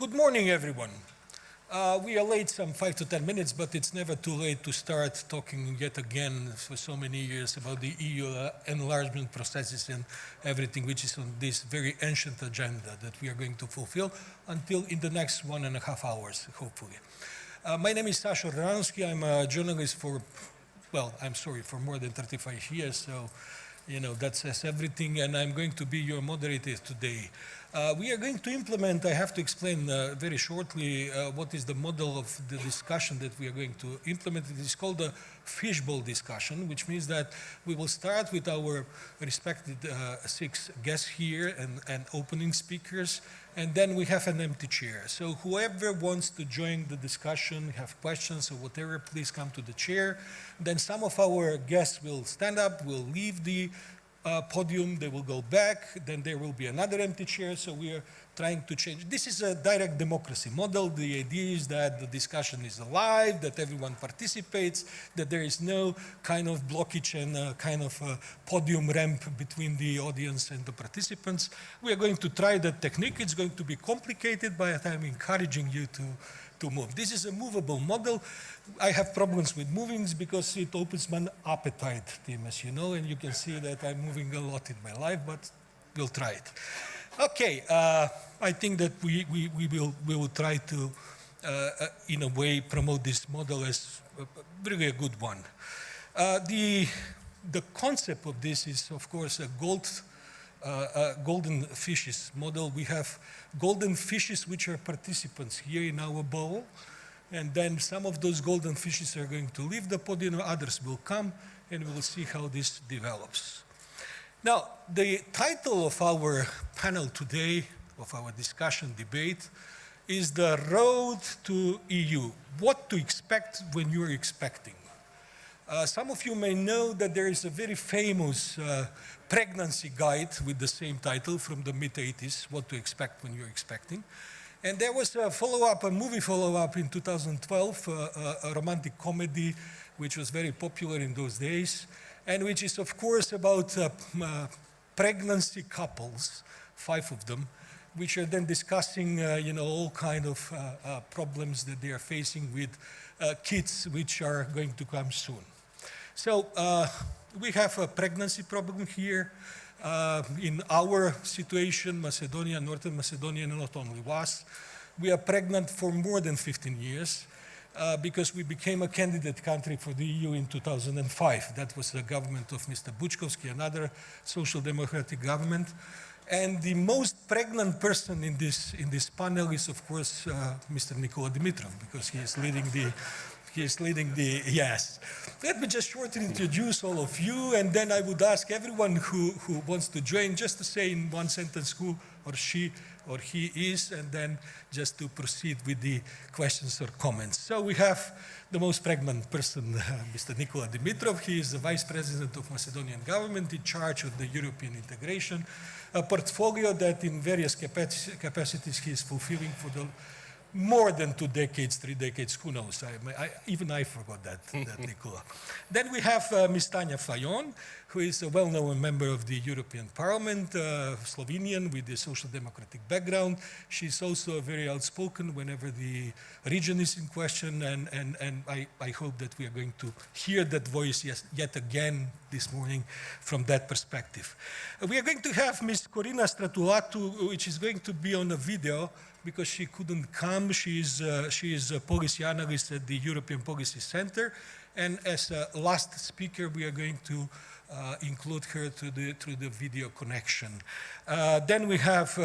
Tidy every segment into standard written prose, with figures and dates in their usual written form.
Good morning, everyone. We are late some 5 to 10 minutes, but it's never too late to start talking yet again for so many years about the EU enlargement processes and everything which is on this very ancient agenda that we are going to fulfill until in the next 1.5 hours, hopefully. My name is Sasha Ransky. I'm a journalist for more than 35 years, so that says everything, and I'm going to be your moderator today. We are going to implement, I have to explain very shortly what is the model of the discussion that we are going to implement. It is called the Fishbowl discussion, which means that we will start with our respected 6 guests here and opening speakers, and then we have an empty chair. So whoever wants to join the discussion, have questions or whatever, please come to the chair. Then some of our guests will stand up, will leave the podium, they will go back, then there will be another empty chair, so we are trying to change. This is a direct democracy model. The idea is that the discussion is alive, that everyone participates, that there is no kind of blockage and kind of podium ramp between the audience and the participants. We are going to try that technique. It's going to be complicated, but I'm encouraging you to move. This is a movable model. I have problems with movings because it opens my appetite, Tim, as you know, and you can see that I'm moving a lot in my life, but we'll try it. Okay, I think that we will try to, in a way, promote this model as really a good one. The concept of this is, of course, a golden fishes model. We have golden fishes which are participants here in our bowl, and then some of those golden fishes are going to leave the podium, others will come, and we'll see how this develops. Now, the title of our panel today, of our discussion debate, is The Road to EU. What to expect when you're expecting. Some of you may know that there is a very famous pregnancy guide with the same title from the mid-80s, What to Expect When You're Expecting. And there was a follow-up, a movie follow-up in 2012, a romantic comedy, which was very popular in those days, and which is, of course, about pregnancy couples, 5 of them, which are then discussing, all kind of problems that they are facing with kids which are going to come soon. So we have a pregnancy problem here. In our situation, Macedonia, Northern Macedonia, not only was, we are pregnant for more than 15 years because we became a candidate country for the EU in 2005. That was the government of Mr. Bučkovský, another social democratic government. And the most pregnant person in this panel is, of course, Mr. Nikola Dimitrov, because he is leading the, yes. Let me just shortly introduce all of you, and then I would ask everyone who wants to join just to say in one sentence who or she or he is, and then just to proceed with the questions or comments. So we have the most pregnant person, Mr. Nikola Dimitrov. He is the Vice President of Macedonian government in charge of the European integration, a portfolio that in various capacities he is fulfilling for the more than 2 decades, 3 decades, who knows? Even I forgot that Nikola. Then we have Ms. Tanja Fajon, who is a well-known member of the European Parliament, Slovenian with a social democratic background. She's also very outspoken whenever the region is in question, and I hope that we are going to hear that voice yet again this morning from that perspective. We are going to have Ms. Corina Stratulatu, which is going to be on a video, because she couldn't come. She is a policy analyst at the European Policy Center, and as a last speaker, we are going to include her through the video connection. Then we have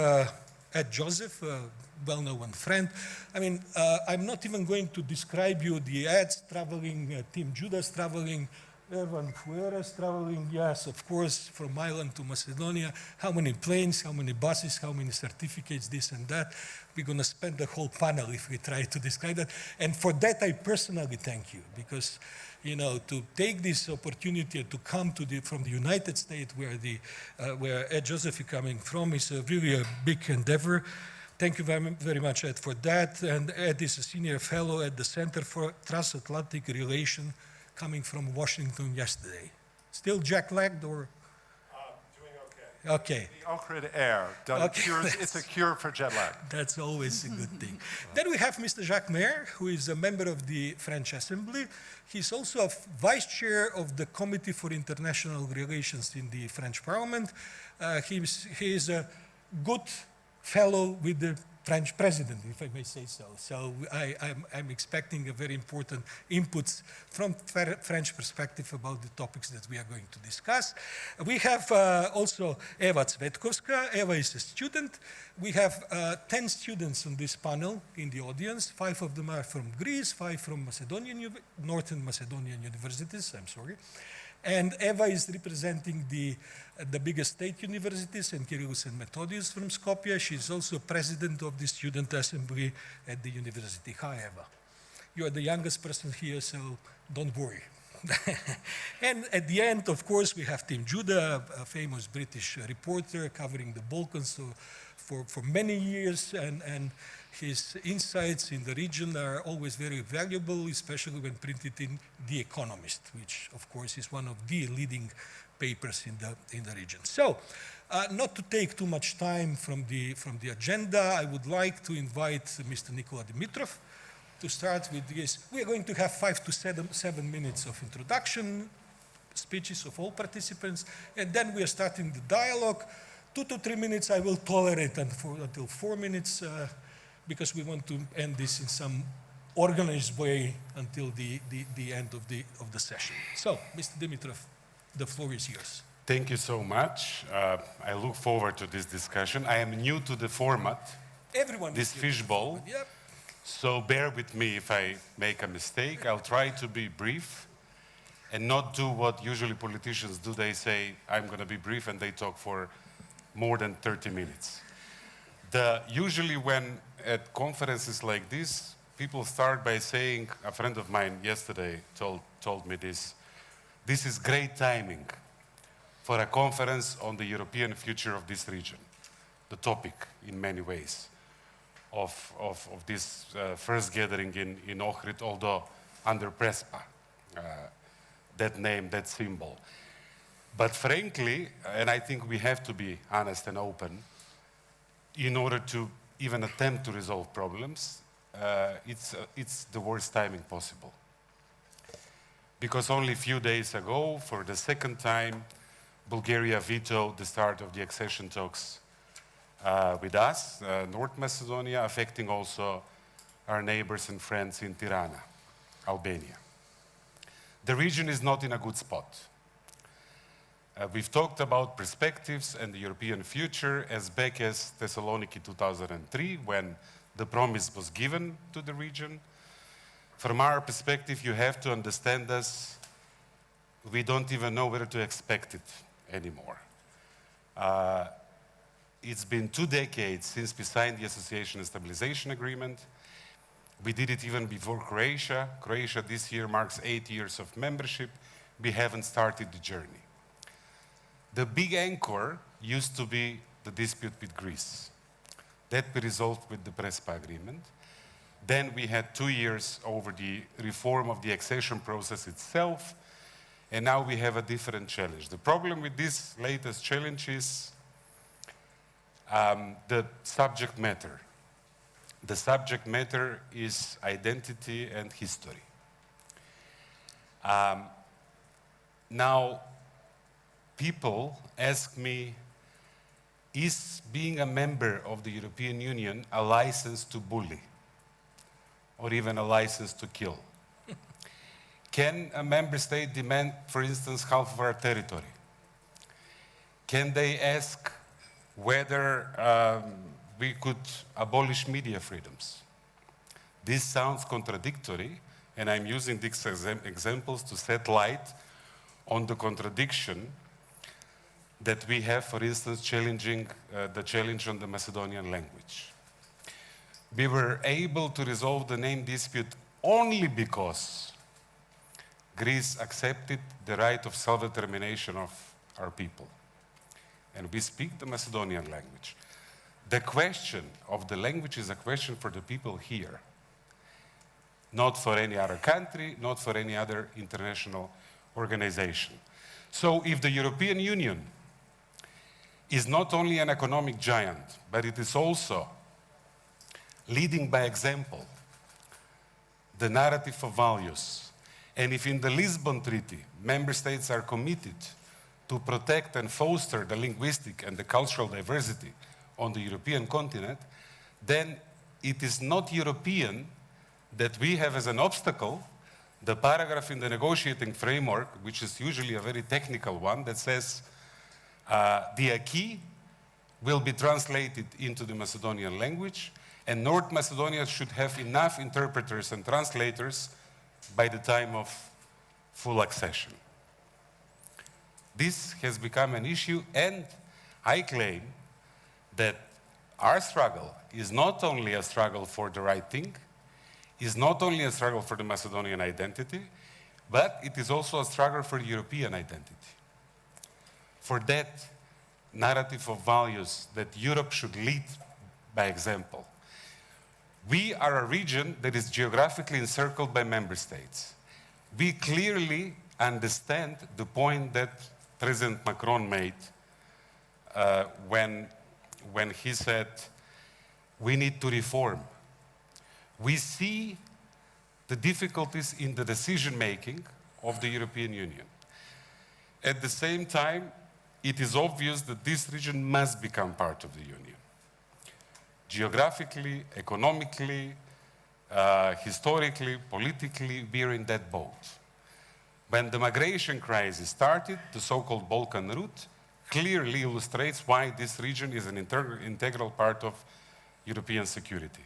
Ed Joseph, a well-known friend. I mean, I'm not even going to describe you the Eds traveling, Tim Judas traveling, Ervan Fueras traveling, yes, of course, from Ireland to Macedonia. How many planes, how many buses, how many certificates, this and that. We're going to spend the whole panel if we try to describe that. And for that, I personally thank you, because, to take this opportunity to come from the United States, where Ed Joseph is coming from, is really a big endeavor. Thank you very much, Ed, for that. And Ed is a senior fellow at the Center for Transatlantic Relations, coming from Washington yesterday. Still jet-lagged or? Doing okay. Okay. The Ohrid air. Okay, It's a cure for jet lag. That's always a good thing. Then we have Mr. Jacques Maire, who is a member of the French Assembly. He's also a vice chair of the Committee for International Relations in the French Parliament. He is a good fellow with the French president, if I may say so. So I'm expecting a very important inputs from French perspective about the topics that we are going to discuss. We have also Eva Cvetkovska. Eva is a student. We have 10 students on this panel in the audience. 5 of them are from Greece, 5 from Northern Macedonian universities, I'm sorry. And Eva is representing the biggest state universities, and Kyrillos and Methodius from Skopje. She's also president of the student assembly at the university. Hi, Eva. You are the youngest person here, so don't worry. And at the end, of course, we have Tim Judah, a famous British reporter covering the Balkans for many years, and his insights in the region are always very valuable, especially when printed in The Economist, which, of course, is one of the leading papers in the region. So, not to take too much time from the agenda, I would like to invite Mr. Nikola Dimitrov to start with this. We are going to have 5 to 7 minutes of introduction, speeches of all participants, and then we are starting the dialogue. 2 to 3 minutes I will tolerate until 4 minutes, because we want to end this in some organized way until the end of the session. So, Mr. Dimitrov, the floor is yours. Thank you so much. I look forward to this discussion. I am new to the format, Everyone this fishbowl, yep. So bear with me if I make a mistake. I'll try to be brief and not do what usually politicians do. They say, I'm going to be brief, and they talk for more than 30 minutes. Usually when at conferences like this, people start by saying, a friend of mine yesterday told me this is great timing for a conference on the European future of this region, the topic in many ways of this first gathering in Ohrid, although under Prespa, that name, that symbol. But frankly, and I think we have to be honest and open, in order to even attempt to resolve problems, it's the worst timing possible. Because only a few days ago, for the second time, Bulgaria vetoed the start of the accession talks with us, North Macedonia, affecting also our neighbors and friends in Tirana, Albania. The region is not in a good spot. We've talked about perspectives and the European future as back as Thessaloniki 2003, when the promise was given to the region. From our perspective, you have to understand us. We don't even know whether to expect it anymore. It's been 2 decades since we signed the Association and Stabilization Agreement. We did it even before Croatia. Croatia this year marks 8 years of membership. We haven't started the journey. The big anchor used to be the dispute with Greece. That we resolved with the Prespa agreement. Then we had 2 years over the reform of the accession process itself, and now we have a different challenge. The problem with this latest challenge is the subject matter. The subject matter is identity and history. Now, people ask me, is being a member of the European Union a license to bully? Or even a license to kill? Can a member state demand, for instance, half of our territory? Can they ask whether we could abolish media freedoms? This sounds contradictory, and I'm using these examples to set light on the contradiction that we have, for instance, challenging the challenge on the Macedonian language. We were able to resolve the name dispute only because Greece accepted the right of self-determination of our people. And we speak the Macedonian language. The question of the language is a question for the people here, not for any other country, not for any other international organization. So if the European Union is not only an economic giant, but it is also leading by example, the narrative of values. And if in the Lisbon Treaty, member states are committed to protect and foster the linguistic and the cultural diversity on the European continent, then it is not European that we have as an obstacle the paragraph in the negotiating framework, which is usually a very technical one, that says the acquis will be translated into the Macedonian language, and North Macedonia should have enough interpreters and translators by the time of full accession. This has become an issue, and I claim that our struggle is not only a struggle for the right thing, is not only a struggle for the Macedonian identity, but it is also a struggle for European identity. For that narrative of values that Europe should lead by example. We are a region that is geographically encircled by member states. We clearly understand the point that President Macron made when he said, we need to reform. We see the difficulties in the decision-making of the European Union. At the same time, it is obvious that this region must become part of the Union. Geographically, economically, historically, politically, we are in that boat. When the migration crisis started, the so-called Balkan route clearly illustrates why this region is an integral part of European security.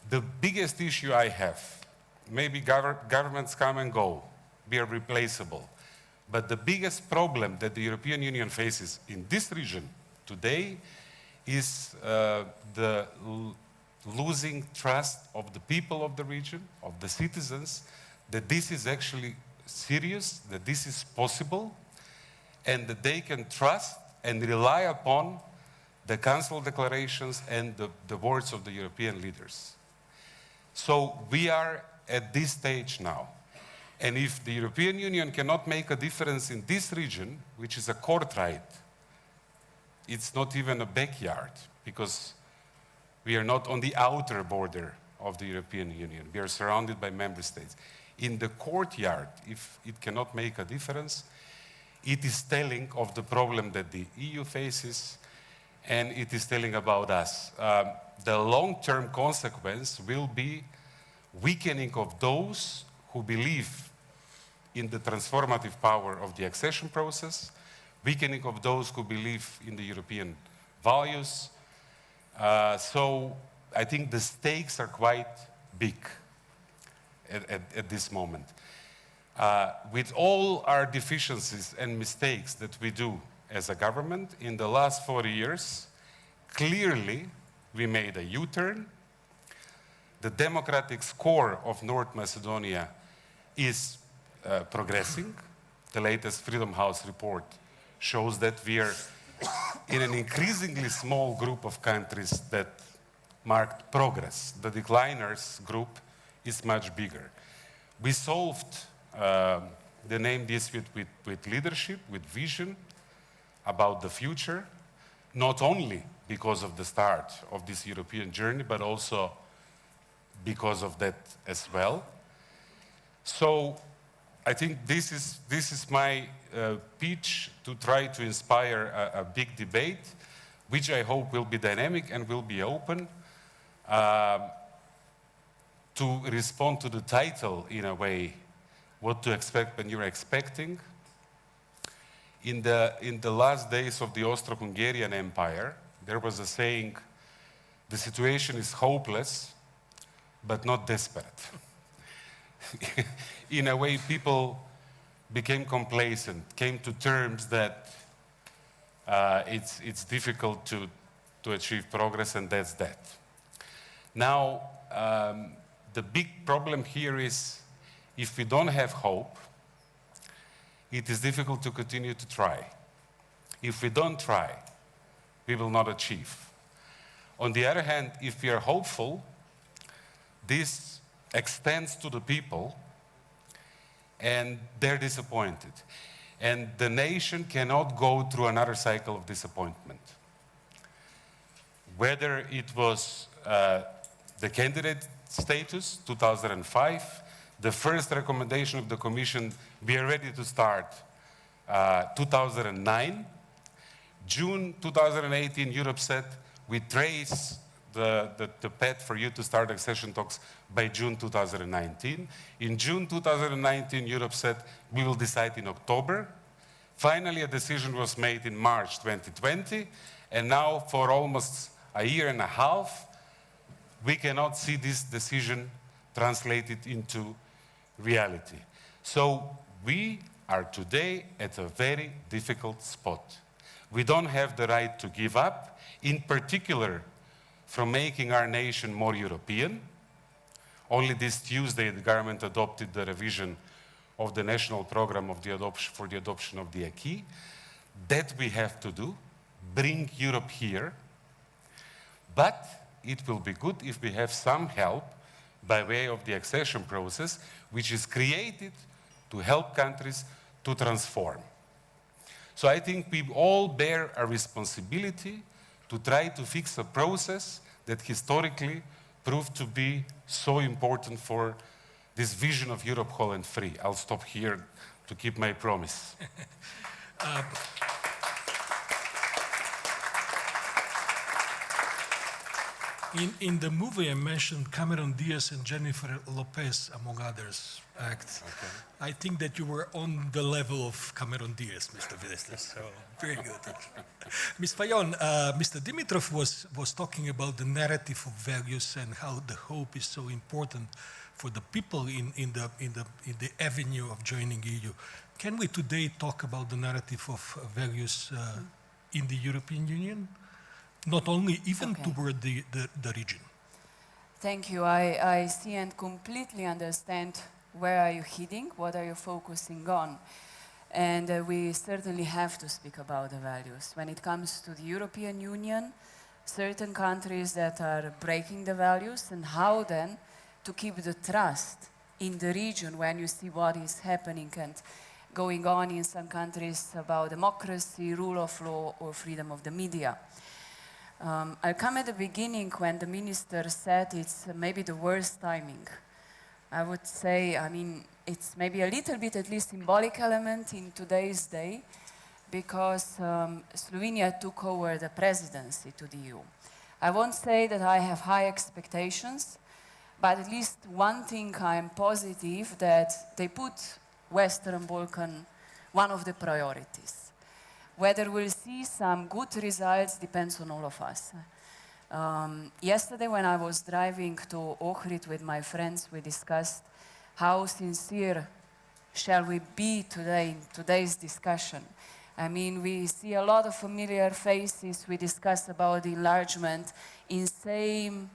The biggest issue I have, maybe governments come and go, we are replaceable, but the biggest problem that the European Union faces in this region today is the losing trust of the people of the region, of the citizens, that this is actually serious, that this is possible, and that they can trust and rely upon the Council declarations and the words of the European leaders. So we are at this stage now. And if the European Union cannot make a difference in this region, which is a courtright, it's not even a backyard, because we are not on the outer border of the European Union. We are surrounded by member states. In the courtyard, if it cannot make a difference, it is telling of the problem that the EU faces, and it is telling about us. The long-term consequence will be weakening of those who believe in the transformative power of the accession process, weakening of those who believe in the European values. So I think the stakes are quite big at this moment. With all our deficiencies and mistakes that we do as a government, in the last 4 years, clearly we made a U-turn. The democratic score of North Macedonia is progressing. The latest Freedom House report shows that we are in an increasingly small group of countries that marked progress. The decliners group is much bigger. We solved the name dispute with leadership, with vision about the future, not only because of the start of this European journey, but also because of that as well. So I think this is my pitch to try to inspire a big debate, which I hope will be dynamic and will be open, to respond to the title in a way, what to expect when you're expecting. In the last days of the Austro-Hungarian Empire, there was a saying, the situation is hopeless, but not desperate. In a way, people became complacent, came to terms that it's difficult to achieve progress, and that's that. Now, the big problem here is, if we don't have hope, it is difficult to continue to try. If we don't try, we will not achieve. On the other hand, if we are hopeful, this extends to the people, and they're disappointed. and the nation cannot go through another cycle of disappointment. Whether it was the candidate status, 2005, the first recommendation of the Commission, we are ready to start, 2009. June 2018, Europe said, we trace the path for you to start accession talks by June 2019. In June 2019, Europe said, we will decide in October. Finally, a decision was made in March 2020, and now for almost a year and a half, we cannot see this decision translated into reality. So we are today at a very difficult spot. We don't have the right to give up, in particular from making our nation more European. Only this Tuesday, the government adopted the revision of the national program of for the adoption of the acquis. That we have to do, bring Europe here. But it will be good if we have some help by way of the accession process, which is created to help countries to transform. So I think we all bear a responsibility to try to fix a process that historically proved to be so important for this vision of Europe whole and free. I'll stop here to keep my promise. In the movie I mentioned Cameron Diaz and Jennifer Lopez, among others, act. Okay. I think that you were on the level of Cameron Diaz, Mr. Vilestas, so very good. Ms. Fayon, Mr. Dimitrov was talking about the narrative of values and how the hope is so important for the people in the avenue of joining EU. Can we today talk about the narrative of values in the European Union? Not only, even toward the region. Thank you. I see and completely understand where are you heading, what are you focusing on. And we certainly have to speak about the values. When it comes to the European Union, certain countries that are breaking the values, and how then to keep the trust in the region when you see what is happening and going on in some countries about democracy, rule of law, or freedom of the media. I'll come at the beginning when the minister said it's maybe the worst timing. I would say, I mean, it's maybe a little bit at least symbolic element in today's day because Slovenia took over the presidency to the EU. I won't say that I have high expectations, but at least one thing I'm positive that they put Western Balkan one of the priorities. Whether we'll see some good results depends on all of us. Yesterday when I was driving to Ohrid with my friends, we discussed how sincere shall we be today in today's discussion. I mean, we see a lot of familiar faces. We discuss about the enlargement in same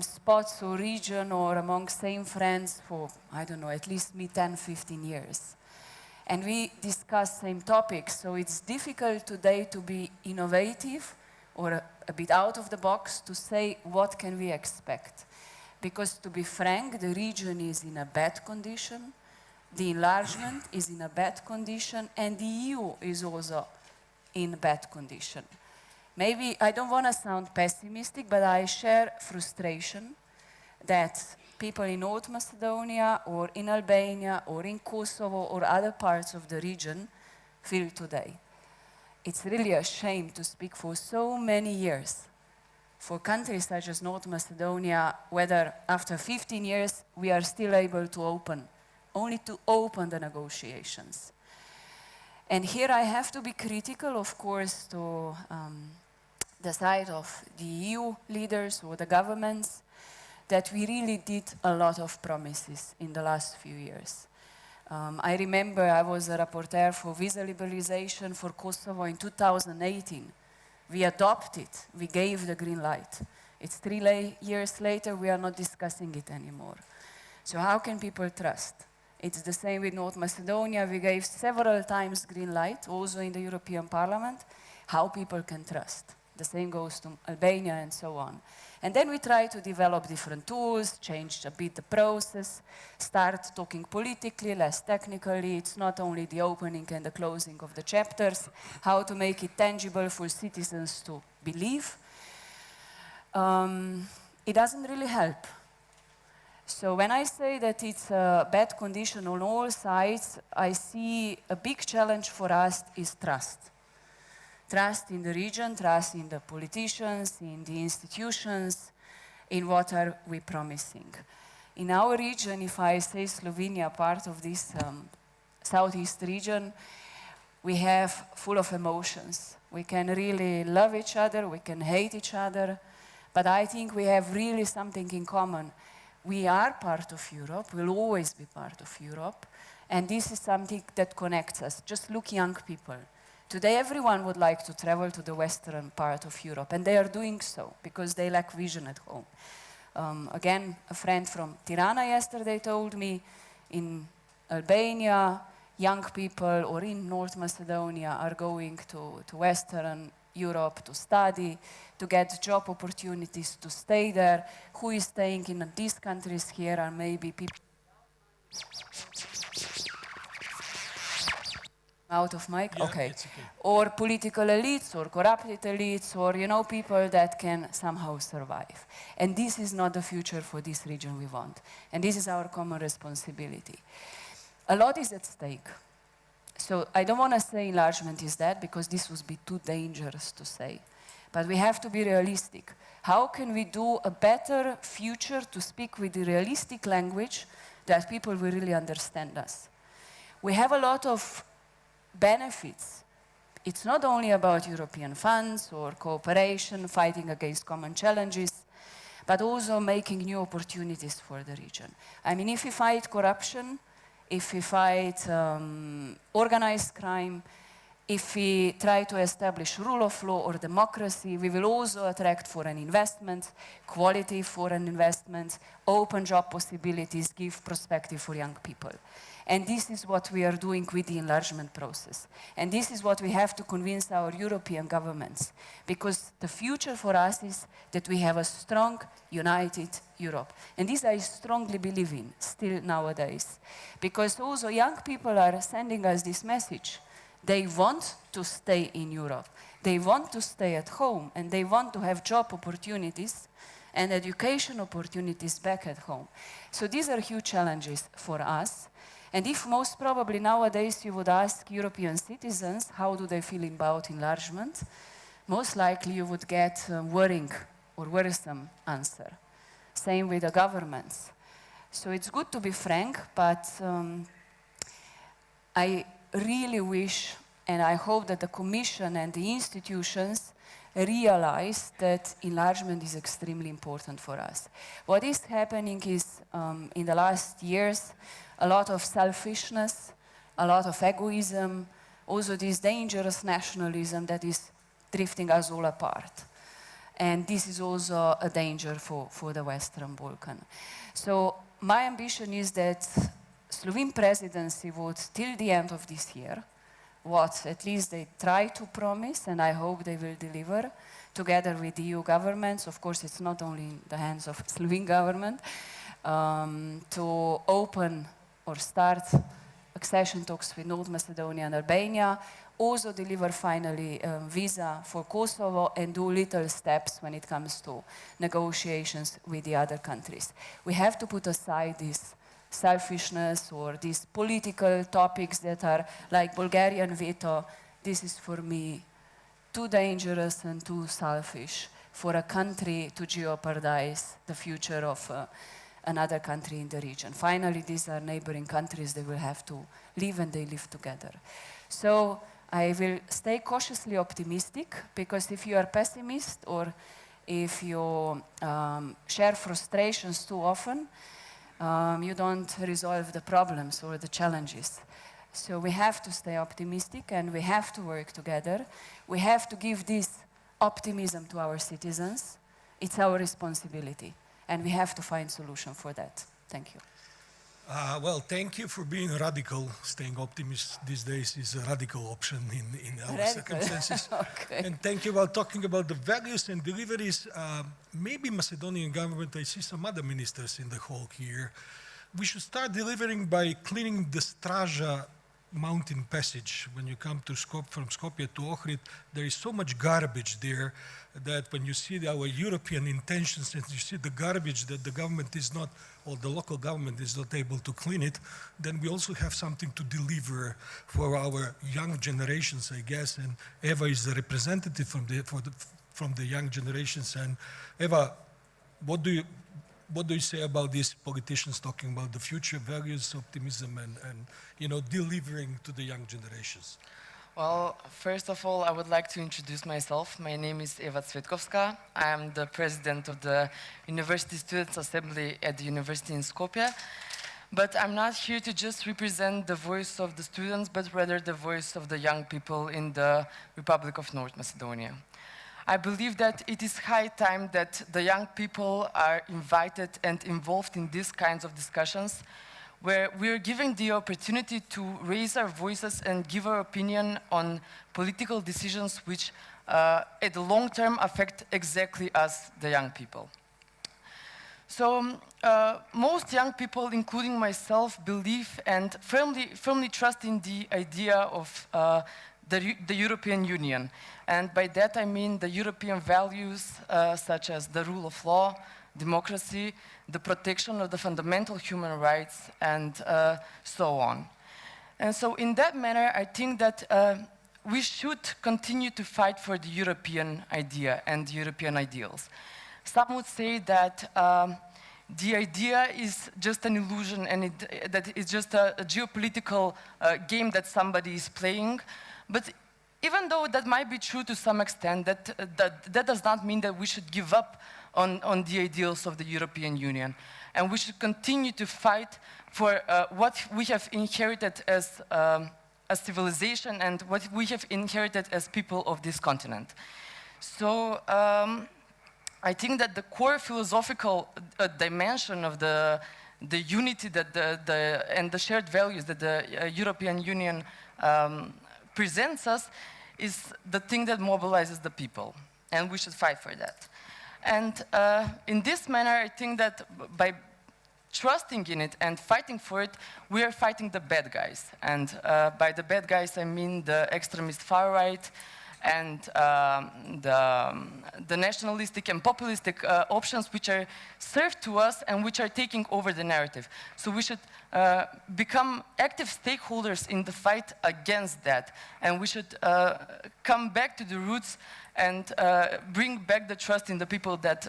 spots or region or among same friends for, I don't know, at least 10, 15 years. And we discuss same topics, so it's difficult today to be innovative or a bit out of the box to say what can we expect. Because to be frank, the region is in a bad condition, the enlargement is in a bad condition, and the EU is also in bad condition. Maybe I don't want to sound pessimistic, but I share frustration that people in North Macedonia or in Albania or in Kosovo or other parts of the region feel today. It's really a shame to speak for so many years for countries such as North Macedonia, whether after 15 years we are still able to open, only to open the negotiations. And here I have to be critical, of course, to the side of the EU leaders or the governments, that we really did a lot of promises in the last few years. I remember I was a rapporteur for visa liberalization for Kosovo in 2018. We adopted, we gave the green light. It's 3 years later, we are not discussing it anymore. So how can people trust? It's the same with North Macedonia. We gave several times green light, also in the European Parliament. How people can trust? The same goes to Albania and so on. And then we try to develop different tools, change a bit the process, start talking politically, less technically. It's not only the opening and the closing of the chapters, how to make it tangible for citizens to believe. It doesn't really help. So when I say that it's a bad condition on all sides, I see a big challenge for us is trust. Trust in the region, trust in the politicians, in the institutions, in what are we promising. In our region, if I say Slovenia, part of this southeast region, we have full of emotions. We can really love each other, we can hate each other, but I think we have really something in common. We are part of Europe, we'll always be part of Europe, and this is something that connects us. Just look, young people. Today everyone would like to travel to the western part of Europe, and they are doing so because they lack vision at home. Again, a friend from Tirana yesterday told me in Albania, young people, or in North Macedonia, are going to Western Europe to study, to get job opportunities, to stay there. Who is staying in these countries here are maybe people out of mic? Yeah, okay. it's okay. Or political elites, or corrupted elites, or people that can somehow survive. And this is not the future for this region we want. And this is our common responsibility. A lot is at stake. So I don't want to say enlargement is dead, because this would be too dangerous to say. But we have to be realistic. How can we do a better future to speak with the realistic language that people will really understand us? We have a lot of benefits. It's not only about European funds or cooperation, fighting against common challenges, but also making new opportunities for the region. I mean, if we fight corruption, if we fight organized crime, if we try to establish rule of law or democracy, we will also attract foreign investment, quality foreign investment, open job possibilities, give perspective for young people. And this is what we are doing with the enlargement process. And this is what we have to convince our European governments. Because the future for us is that we have a strong, united Europe. And this I strongly believe in, still nowadays. Because also young people are sending us this message. They want to stay in Europe. They want to stay at home, and they want to have job opportunities and education opportunities back at home. So these are huge challenges for us. And if most probably nowadays you would ask European citizens how do they feel about enlargement, most likely you would get a worrying or worrisome answer. Same with the governments. So it's good to be frank, but I really wish, and I hope that the Commission and the institutions realize that enlargement is extremely important for us. What is happening is, in the last years, a lot of selfishness, a lot of egoism, also this dangerous nationalism that is drifting us all apart. And this is also a danger for the Western Balkan. So my ambition is that Slovene presidency would, till the end of this year, what at least they try to promise, and I hope they will deliver, together with the EU governments. Of course, it's not only in the hands of Slovene government, to open or start accession talks with North Macedonia and Albania, also deliver finally visa for Kosovo, and do little steps when it comes to negotiations with the other countries. We have to put aside this selfishness or these political topics that are like Bulgarian veto. This is for me too dangerous and too selfish for a country to jeopardize the future of another country in the region. Finally, these are neighboring countries. They will have to live, and they live together. So I will stay cautiously optimistic, because if you are pessimist or if you share frustrations too often, you don't resolve the problems or the challenges. So we have to stay optimistic, and we have to work together. We have to give this optimism to our citizens. It's our responsibility, and we have to find solution for that. Thank you. Well, thank you for being radical. Staying optimist these days is a radical option in our Radical. circumstances. Okay. And thank you about talking about the values and deliveries. Maybe Macedonian government, I see some other ministers in the hall here. We should start delivering by cleaning the Straža mountain passage. When you come to from Skopje to Ohrid, there is so much garbage there that when you see our European intentions and you see the garbage that the government is not, or the local government is not able to clean it, then we also have something to deliver for our young generations, I guess. And Eva is the representative from the young generations. And Eva, what do you say about these politicians talking about the future values, optimism, and delivering to the young generations? Well, first of all, I would like to introduce myself. My name is Eva Cvetkovska. I am the president of the University Students' Assembly at the University in Skopje. But I'm not here to just represent the voice of the students, but rather the voice of the young people in the Republic of North Macedonia. I believe that it is high time that the young people are invited and involved in these kinds of discussions, where we're given the opportunity to raise our voices and give our opinion on political decisions which at the long term affect exactly us, the young people. So most young people, including myself, believe and firmly trust in the idea of the European Union. And by that I mean the European values such as the rule of law, democracy, the protection of the fundamental human rights, and so on. And so in that manner, I think that we should continue to fight for the European idea and European ideals. Some would say that the idea is just an illusion and that it's just a geopolitical game that somebody is playing. But even though that might be true to some extent, that does not mean that we should give up on the ideals of the European Union. And we should continue to fight for what we have inherited as a civilization and what we have inherited as people of this continent. So I think that the core philosophical dimension of the unity and the shared values that the European Union presents us is the thing that mobilizes the people, and we should fight for that. And in this manner, I think that by trusting in it and fighting for it, we are fighting the bad guys. And by the bad guys, I mean the extremist far right and the nationalistic and populistic options which are served to us and which are taking over the narrative. So we should become active stakeholders in the fight against that. And we should come back to the roots and bring back the trust in the people that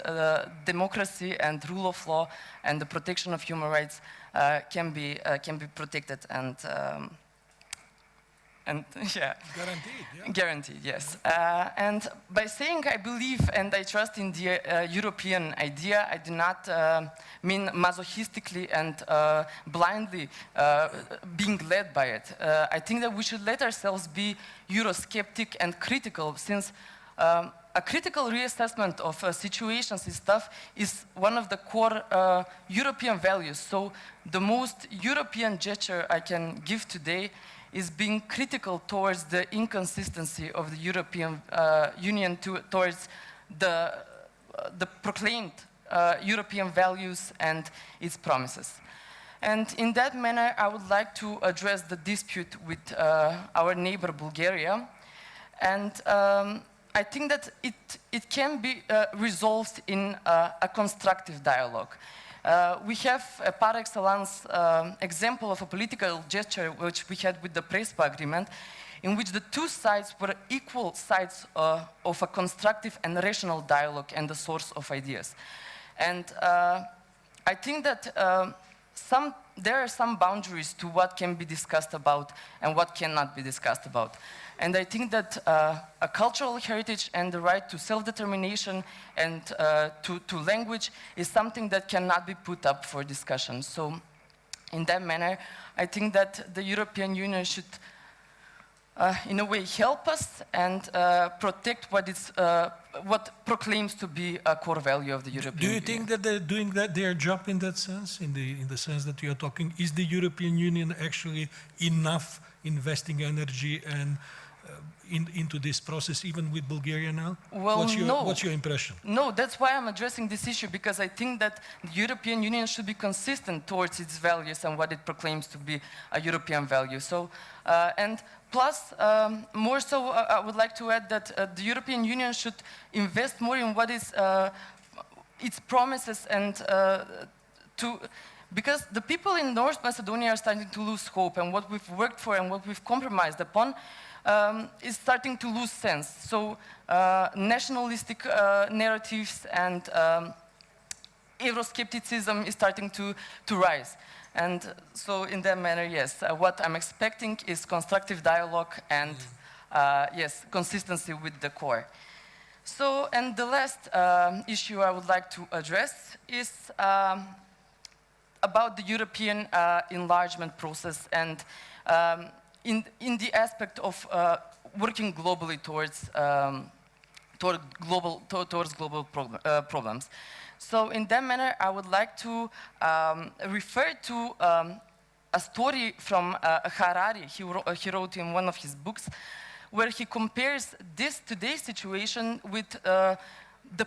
democracy and rule of law and the protection of human rights can be protected and yeah. Guaranteed, yeah. Guaranteed, yes. And by saying I believe and I trust in the European idea, I do not mean masochistically and blindly being led by it. I think that we should let ourselves be Eurosceptic and critical, since a critical reassessment of situations and stuff is one of the core European values. So the most European gesture I can give today is being critical towards the inconsistency of the European Union towards the proclaimed European values and its promises. And in that manner, I would like to address the dispute with our neighbor Bulgaria. And I think that it can be resolved in a constructive dialogue. We have a par excellence example of a political gesture which we had with the Prespa agreement, in which the two sides were equal sides of a constructive and rational dialogue and the source of ideas. And I think that there are some boundaries to what can be discussed about and what cannot be discussed about. And I think that a cultural heritage and the right to self-determination and to language is something that cannot be put up for discussion. So in that manner, I think that the European Union should in a way, help us and protect what proclaims to be a core value of the European Do you Union. think that they're doing their job in that sense, in the sense that you are talking? Is the European Union actually enough investing energy and into this process, even with Bulgaria now? Well, What's your impression? No, that's why I'm addressing this issue, because I think that the European Union should be consistent towards its values and what it proclaims to be a European value. So, and plus, more so, I would like to add that the European Union should invest more in what is its promises and because the people in North Macedonia are starting to lose hope, and what we've worked for and what we've compromised upon is starting to lose sense. So nationalistic narratives and Euroscepticism is starting to rise. And so in that manner, yes, what I'm expecting is constructive dialogue and, yes, consistency with the core. So, and the last issue I would like to address is about the European enlargement process and in the aspect of working globally towards global problems. So in that manner, I would like to refer to a story from Harari he wrote in one of his books, where he compares today's situation with the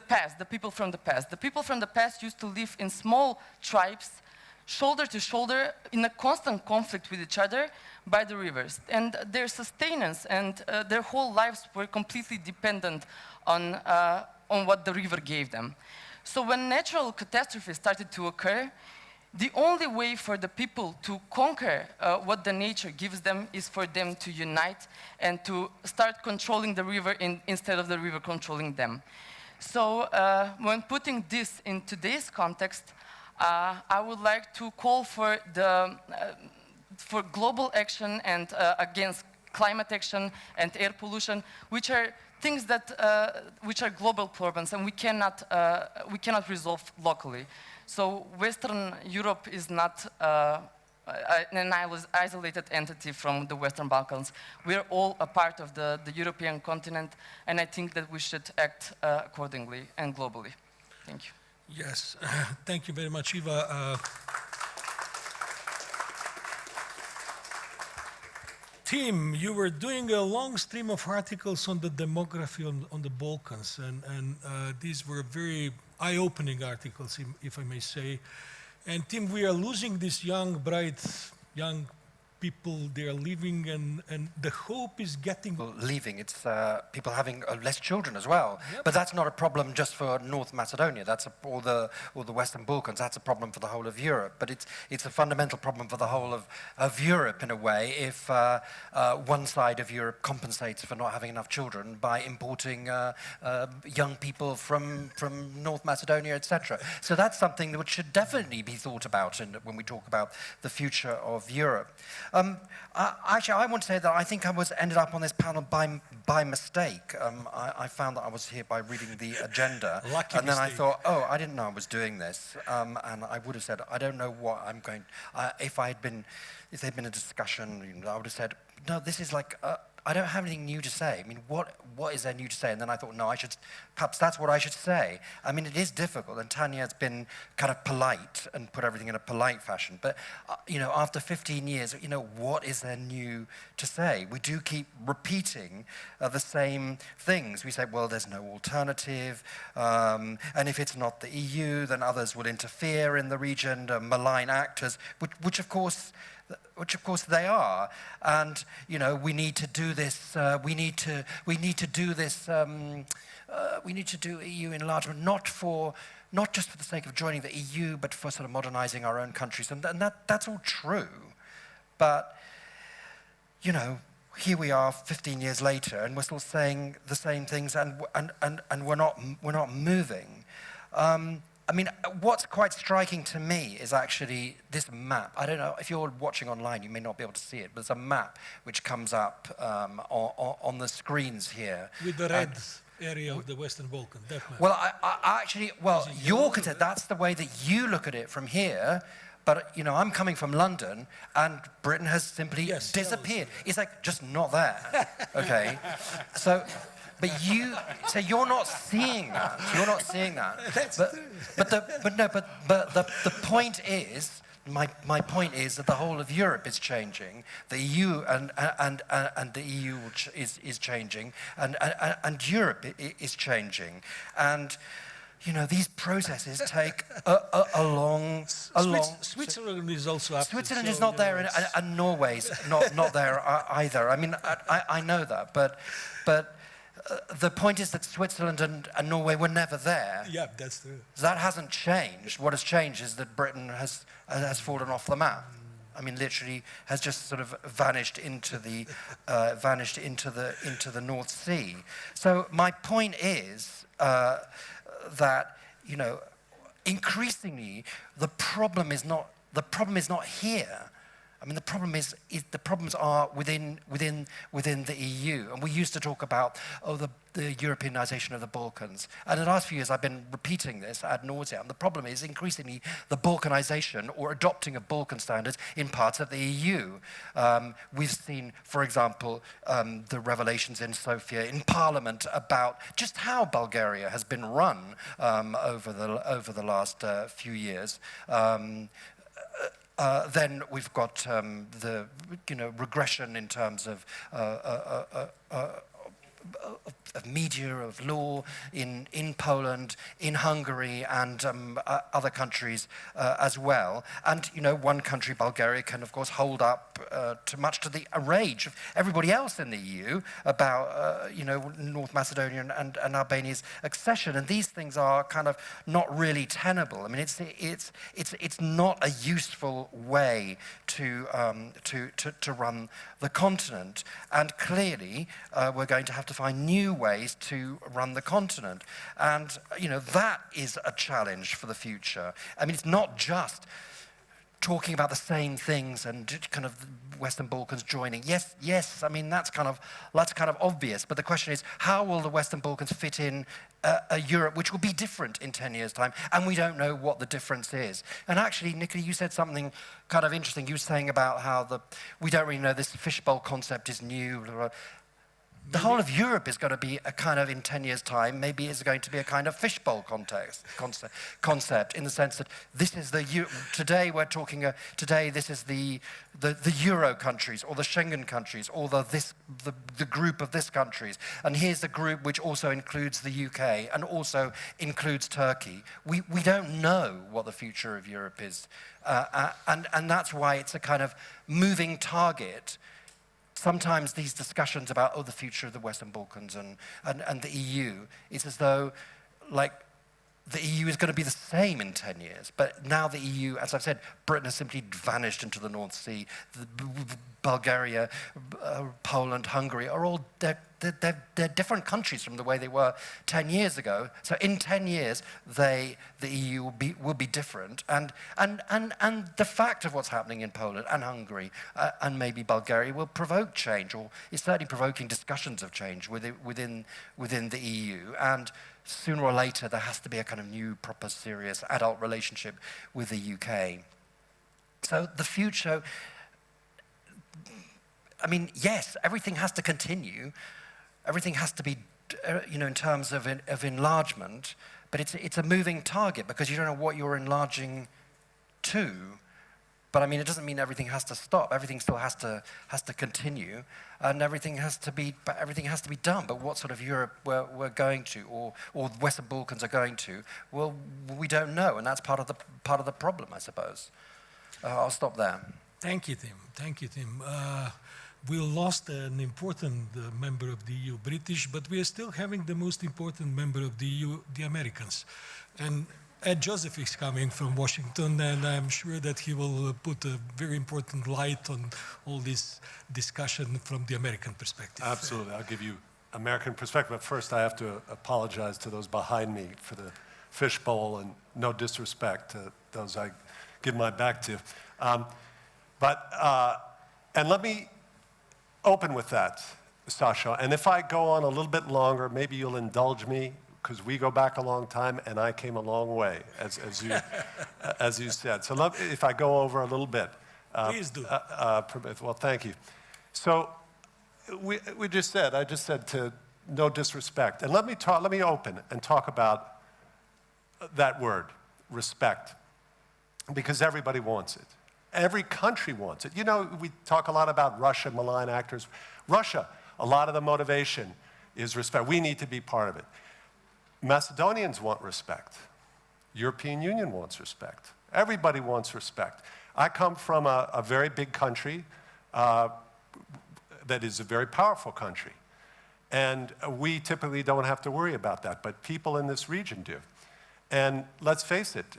past, the people from the past. The people from the past used to live in small tribes, shoulder to shoulder, in a constant conflict with each other by the rivers. And their sustenance and their whole lives were completely dependent on what the river gave them. So when natural catastrophes started to occur, the only way for the people to conquer what the nature gives them is for them to unite and to start controlling the river instead of the river controlling them. So when putting this in today's context, I would like to call for for global action and against climate action and air pollution, which are things that which are global problems, and we cannot resolve locally. So Western Europe is not an isolated entity from the Western Balkans. We're all a part of the European continent, and I think that we should act accordingly and globally. Thank you. Yes, thank you very much, Eva. Tim, you were doing a long stream of articles on the demography on the Balkans, and these were very eye-opening articles, if I may say. And Tim, we are losing these young, bright, young people. They are leaving, and the hope is getting... Leaving, it's people having less children as well. Yep. But that's not a problem just for North Macedonia, that's or the Western Balkans, that's a problem for the whole of Europe. But it's a fundamental problem for the whole of Europe in a way, if one side of Europe compensates for not having enough children by importing young people from North Macedonia, etc. So that's something that should definitely be thought about when we talk about the future of Europe. Actually, I want to say that I think I ended up on this panel by mistake. I found that I was here by reading the agenda. Lucky and then mistake. I thought, oh, I didn't know I was doing this. And I would have said, I don't know what I'm going... if there'd been a discussion, I would have said, no, this is like... I don't have anything new to say. I mean, what is there new to say? And then I thought, no, perhaps that's what I should say. I mean, it is difficult, and Tanya has been kind of polite and put everything in a polite fashion. But, you know, after 15 years, you know, what is there new to say? We do keep repeating the same things. We say, well, there's no alternative, and if it's not the EU, then others will interfere in the region, malign actors, which of course they are, and you know we need to do this. We need to do this. We need to do EU enlargement not just for the sake of joining the EU, but for sort of modernizing our own countries, and that's all true. But you know, here we are 15 years later, and we're still saying the same things, and we're not moving. I mean, what's quite striking to me is actually this map. I don't know, if you're watching online, you may not be able to see it, but there's a map which comes up on the screens here. With the red area of the Western Balkan, that map. Well, I actually, well, you're concerned, that's the way that you look at it from here, But you know, I'm coming from London, and Britain has simply Yes, disappeared. It's like just not there. Okay, so. But you're not seeing that. You're not seeing that. The point is, my point is that the whole of Europe is changing. The EU and the EU is changing, and Europe is changing, and you know these processes take a long. Switzerland is also up. Switzerland is not there, and Norway's not there either. I mean, I know that, but. The point is that Switzerland and Norway were never there. Yeah, that's true. That hasn't changed. What has changed is that Britain has fallen off the map. I mean, literally has just sort of vanished into the North Sea. So my point is that you know, increasingly the problem is not here. I mean, the problem is the problems are within the EU. And we used to talk about, the Europeanization of the Balkans. And in the last few years, I've been repeating this ad nauseam. The problem is increasingly the Balkanization or adopting of Balkan standards in parts of the EU. We've seen, for example, the revelations in Sofia in Parliament about just how Bulgaria has been run over the last few years. Then we've got the regression in terms of media, of law in Poland, in Hungary, and other countries as well. And you know, one country, Bulgaria, can of course hold up much to the rage of everybody else in the EU about you know, North Macedonia and Albania's accession. And these things are kind of not really tenable. I mean, it's not a useful way to run the continent. And clearly, we're going to have to find new ways to run the continent. And, you know, that is a challenge for the future. I mean, it's not just talking about the same things and kind of Western Balkans joining. Yes, I mean, that's kind of obvious. But the question is, how will the Western Balkans fit in a Europe which will be different in 10 years' time? And we don't know what the difference is. And actually, Nicola, you said something kind of interesting. You were saying about how we don't really know, this fishbowl concept is new. Blah, blah. The whole of Europe is going to be a kind of, in 10 years' time, maybe it's going to be a kind of fishbowl concept in the sense that this is today we're talking, today this is the Euro countries or the Schengen countries or the group of this countries. And here's the group which also includes the UK and also includes Turkey. We don't know what the future of Europe is. And that's why it's a kind of moving target. Sometimes these discussions about, the future of the Western Balkans and the EU, it's as though, like, the EU is going to be the same in 10 years. But now the EU, as I've said, Britain has simply vanished into the North Sea. Bulgaria, Poland, Hungary are all, they're different countries from the way they were 10 years ago. So in 10 years, the EU will be different. And the fact of what's happening in Poland and Hungary and maybe Bulgaria will provoke change, or is certainly provoking discussions of change within the EU. And sooner or later, there has to be a kind of new, proper, serious adult relationship with the UK. So the future, I mean, yes, everything has to continue. Everything has to be, in terms of enlargement, but it's a moving target because you don't know what you're enlarging to. But I mean, it doesn't mean everything has to stop. Everything still has to continue, and everything has to be done. But what sort of Europe we're going to, or the Western Balkans are going to, well, we don't know, and that's part of the problem, I suppose. I'll stop there. Thank you, Tim. Thank you, Tim. We lost an important member of the EU, British, but we are still having the most important member of the EU, the Americans. And Ed Joseph is coming from Washington, and I'm sure that he will put a very important light on all this discussion from the American perspective. Absolutely. I'll give you American perspective. But first, I have to apologize to those behind me for the fishbowl, and no disrespect to those I give my back to. And let me open with that, Sasha. And if I go on a little bit longer, maybe you'll indulge me, because we go back a long time, and I came a long way, as you said. So if I go over a little bit. Please do. Well, thank you. So I just said to no disrespect. And let me open and talk about that word, respect, because everybody wants it. Every country wants it. You know, we talk a lot about Russia, malign actors. Russia, a lot of the motivation is respect. We need to be part of it. Macedonians want respect. European Union wants respect. Everybody wants respect. I come from a very big country that is a very powerful country. And we typically don't have to worry about that, but people in this region do. And let's face it,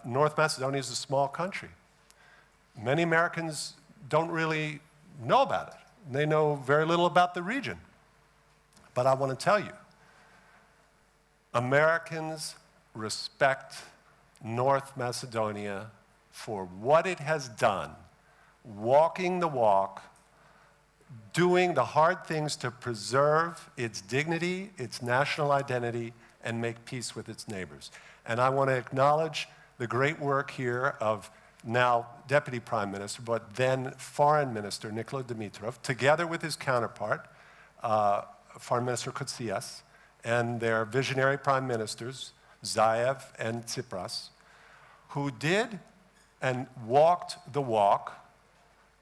North Macedonia is a small country. Many Americans don't really know about it. They know very little about the region. But I want to tell you, Americans respect North Macedonia for what it has done, walking the walk, doing the hard things to preserve its dignity, its national identity, and make peace with its neighbors. And I want to acknowledge the great work here of now Deputy Prime Minister, but then Foreign Minister Nikola Dimitrov, together with his counterpart, Foreign Minister Koutsias, and their visionary prime ministers, Zaev and Tsipras, who did and walked the walk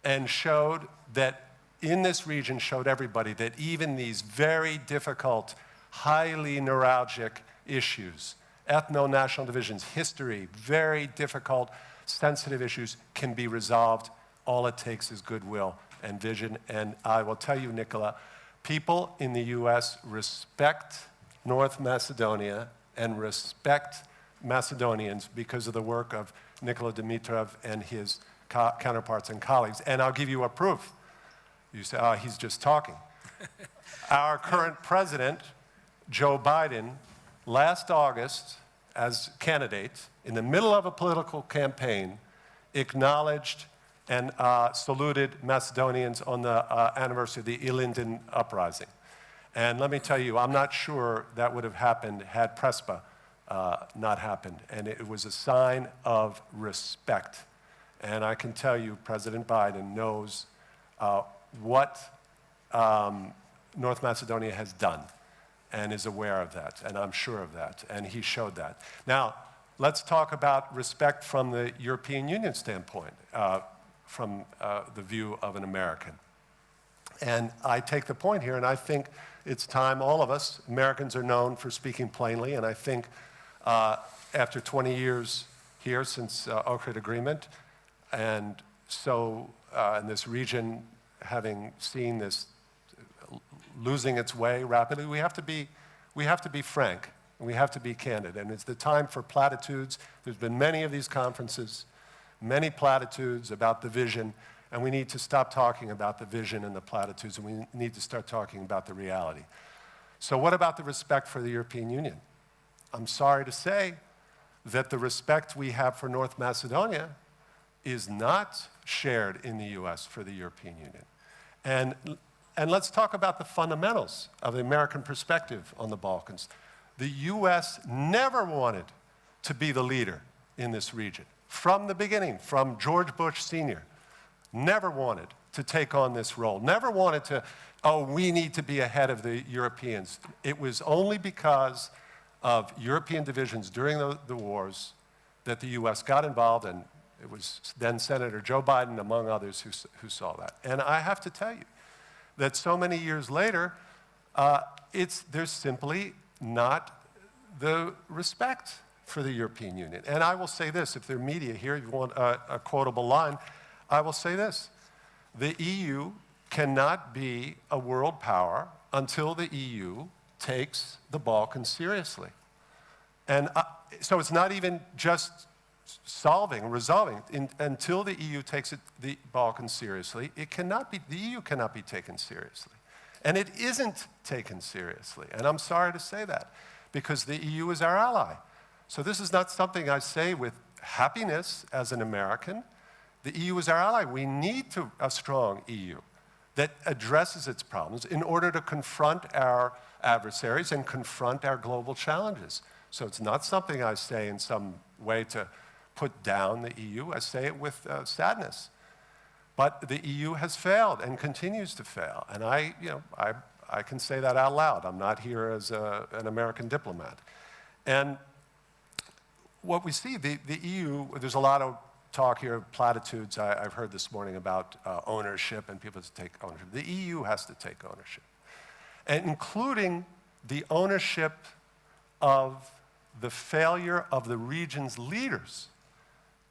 and showed that in this region, showed everybody that even these very difficult, highly neuralgic issues, ethno-national divisions, history, very difficult, sensitive issues can be resolved. All it takes is goodwill and vision. And I will tell you, Nikola, people in the US respect North Macedonia and respect Macedonians because of the work of Nikola Dimitrov and his counterparts and colleagues. And I'll give you a proof. You say, oh, he's just talking. Our current president, Joe Biden, last August, as candidate, in the middle of a political campaign, acknowledged and saluted Macedonians on the anniversary of the Ilinden uprising. And let me tell you, I'm not sure that would have happened had Prespa not happened. And it was a sign of respect. And I can tell you, President Biden knows what North Macedonia has done and is aware of that, and I'm sure of that, and he showed that. Now, let's talk about respect from the European Union standpoint, from the view of an American. And I take the point here, and I think it's time, all of us, Americans are known for speaking plainly, and I think after 20 years here since Ohrid Agreement, and so in this region having seen this losing its way rapidly, we have to be frank, and we have to be candid, and it's the time for platitudes. There's been many of these conferences, many platitudes about the vision, and we need to stop talking about the vision and the platitudes, and we need to start talking about the reality. So what about the respect for the European Union? I'm sorry to say that the respect we have for North Macedonia is not shared in the US for the European Union. And let's talk about the fundamentals of the American perspective on the Balkans. The US never wanted to be the leader in this region. From the beginning, from George Bush Sr., never wanted to take on this role, never wanted to, oh, we need to be ahead of the Europeans. It was only because of European divisions during the wars that the US got involved, and it was then Senator Joe Biden, among others, who saw that. And I have to tell you that so many years later, there's simply not the respect for the European Union. And I will say this, if there are media here, if you want a quotable line, I will say this. The EU cannot be a world power until the EU takes the Balkans seriously. And so it's not even just resolving. Until the EU takes the Balkans seriously, the EU cannot be taken seriously. And it isn't taken seriously. And I'm sorry to say that, because the EU is our ally. So this is not something I say with happiness as an American. The EU is our ally. We need a strong EU that addresses its problems in order to confront our adversaries and confront our global challenges. So it's not something I say in some way to put down the EU. I say it with sadness. But the EU has failed and continues to fail. And I can say that out loud. I'm not here as an American diplomat. And what we see, the EU, there's a lot of talk here, platitudes I've heard this morning about ownership and people to take ownership. The EU has to take ownership, and including the ownership of the failure of the region's leaders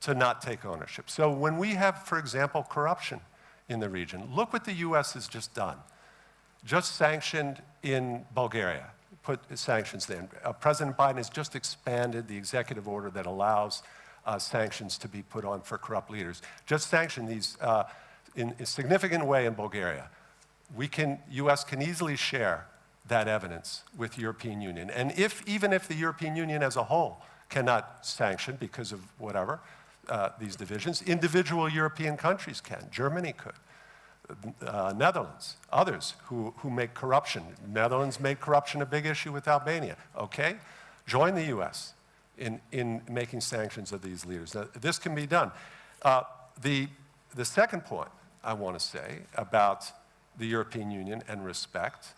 to not take ownership. So when we have, for example, corruption in the region, look what the US has just done. Just sanctioned in Bulgaria, put sanctions there. President Biden has just expanded the executive order that allows sanctions to be put on for corrupt leaders. Just sanctioned these in a significant way in Bulgaria. US can easily share that evidence with the European Union. And even if the European Union as a whole cannot sanction because of whatever, these divisions, individual European countries can. Germany could. Netherlands, others who make corruption. Netherlands made corruption a big issue with Albania. Okay, join the US in making sanctions of these leaders. Now, this can be done. The second point I want to say about the European Union and respect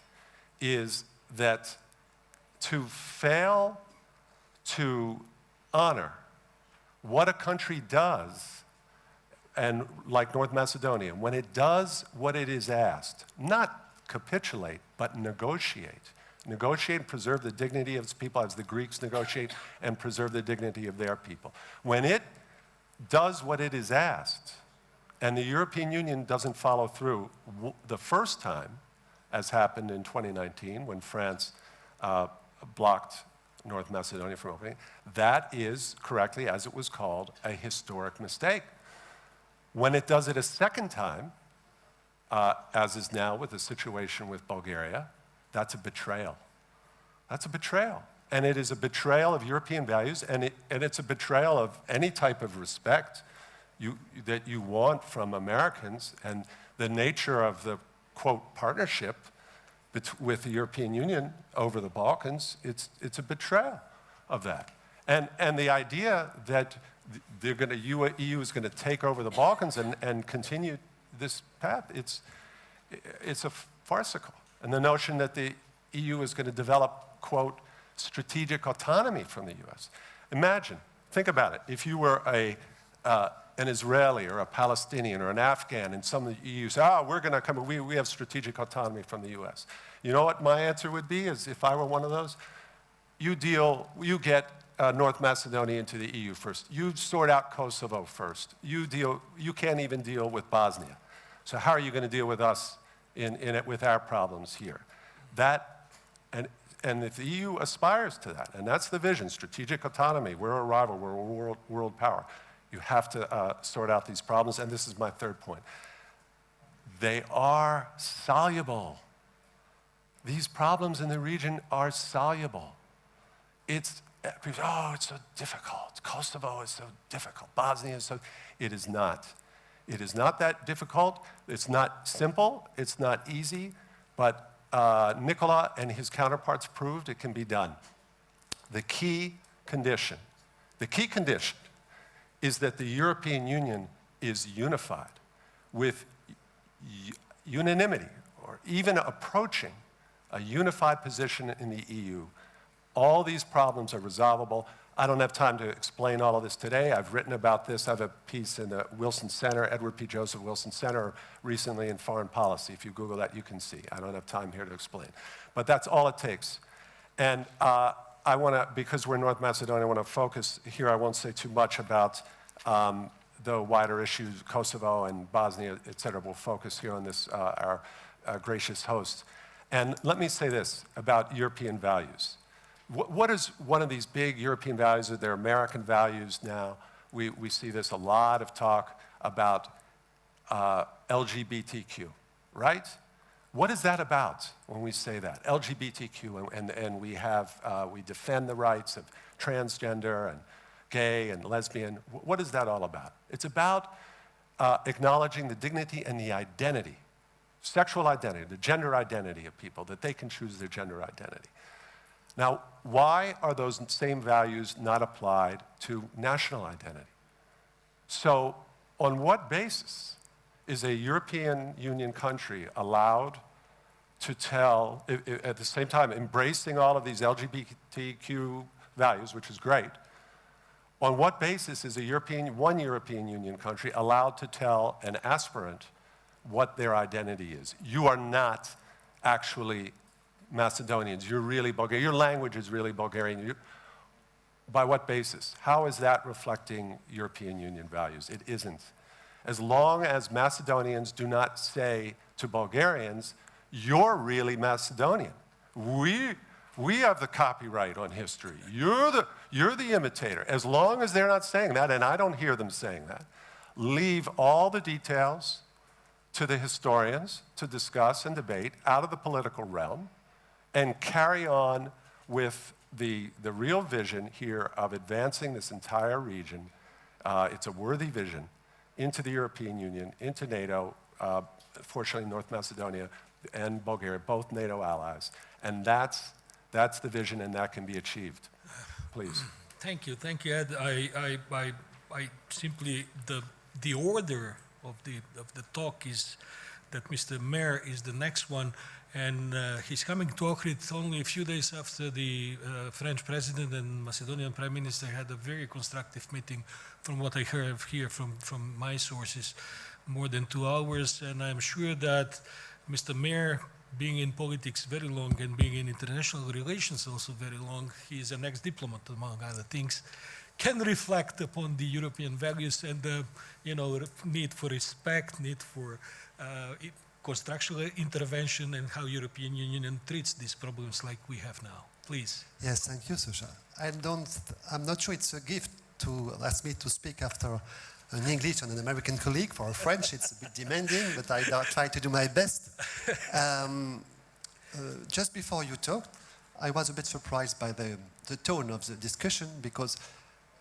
is that to fail to honor what a country does, and like North Macedonia, when it does what it is asked, not capitulate, but negotiate. Negotiate and preserve the dignity of its people as the Greeks negotiate and preserve the dignity of their people. When it does what it is asked, and the European Union doesn't follow through the first time, as happened in 2019 when France blocked North Macedonia from opening, that is, correctly as it was called, a historic mistake. When it does it a second time, as is now with the situation with Bulgaria, that's a betrayal. That's a betrayal. And it is a betrayal of European values, and it's a betrayal of any type of respect that you want from Americans, and the nature of the, quote, partnership with the European Union over the Balkans, it's a betrayal of that. And the idea that EU is going to take over the Balkans and continue this path, it's a farcical. And the notion that the EU is going to develop, quote, strategic autonomy from the US. Imagine, think about it, if you were an Israeli or a Palestinian or an Afghan, and some of the EU say, we're going to come, we have strategic autonomy from the US. You know what my answer would be is, if I were one of those, you get North Macedonia into the EU first. You sort out Kosovo first. You can't even deal with Bosnia. So how are you going to deal with us with our problems here? And if the EU aspires to that, and that's the vision, strategic autonomy, we're a rival, we're a world power. You have to sort out these problems, and this is my third point. They are soluble. These problems in the region are soluble. It's so difficult. Kosovo is so difficult. Bosnia is so, it is not. It is not that difficult. It's not simple. It's not easy, but Nicola and his counterparts proved it can be done. The key condition is that the European Union is unified with unanimity, or even approaching a unified position in the EU. All these problems are resolvable. I don't have time to explain all of this today. I've written about this. I have a piece in the Wilson Center, Edward P. Joseph Wilson Center, recently in Foreign Policy. If you Google that, you can see. I don't have time here to explain. But that's all it takes. And I want to, because we're in North Macedonia, I want to focus here. I won't say too much about the wider issues, Kosovo and Bosnia, et cetera. We'll focus here on this, our gracious host. And let me say this about European values. What is one of these big European values? They're American values now. We see this, a lot of talk about LGBTQ, right? What is that about when we say that? LGBTQ, and we defend the rights of transgender and gay and lesbian. What is that all about? It's about acknowledging the dignity and the identity sexual identity, the gender identity of people, that they can choose their gender identity. Now, why are those same values not applied to national identity? So, on what basis is a European Union country allowed to tell, at the same time embracing all of these LGBTQ values, which is great, on what basis is one European Union country allowed to tell an aspirant what their identity is? You are not actually Macedonians. You're really Bulgarian. Your language is really Bulgarian. By what basis? How is that reflecting European Union values? It isn't. As long as Macedonians do not say to Bulgarians, you're really Macedonian. We have the copyright on history. You're the imitator. As long as they're not saying that, and I don't hear them saying that, leave all the details to the historians to discuss and debate out of the political realm, and carry on with the real vision here of advancing this entire region. It's a worthy vision into the European Union, into NATO, fortunately North Macedonia and Bulgaria, both NATO allies. And that's the vision, and that can be achieved. Please. Thank you, Ed. I simply, the order of the talk is that Mr. Mayor is the next one, and he's coming to Ohrid only a few days after the French president and Macedonian prime minister had a very constructive meeting, from what I heard here from my sources, more than 2 hours, and I'm sure that Mr. Mayor, being in politics very long and being in international relations also very long, he is an ex-diplomat among other things, can reflect upon the European values and the need for respect, need for constructional intervention, and how European Union treats these problems like we have now. Please. Yes, thank you, Susha. I'm not sure it's a gift to ask me to speak after an English and an American colleague. For a French, it's a bit demanding, but I try to do my best. Just before you talked, I was a bit surprised by the tone of the discussion, because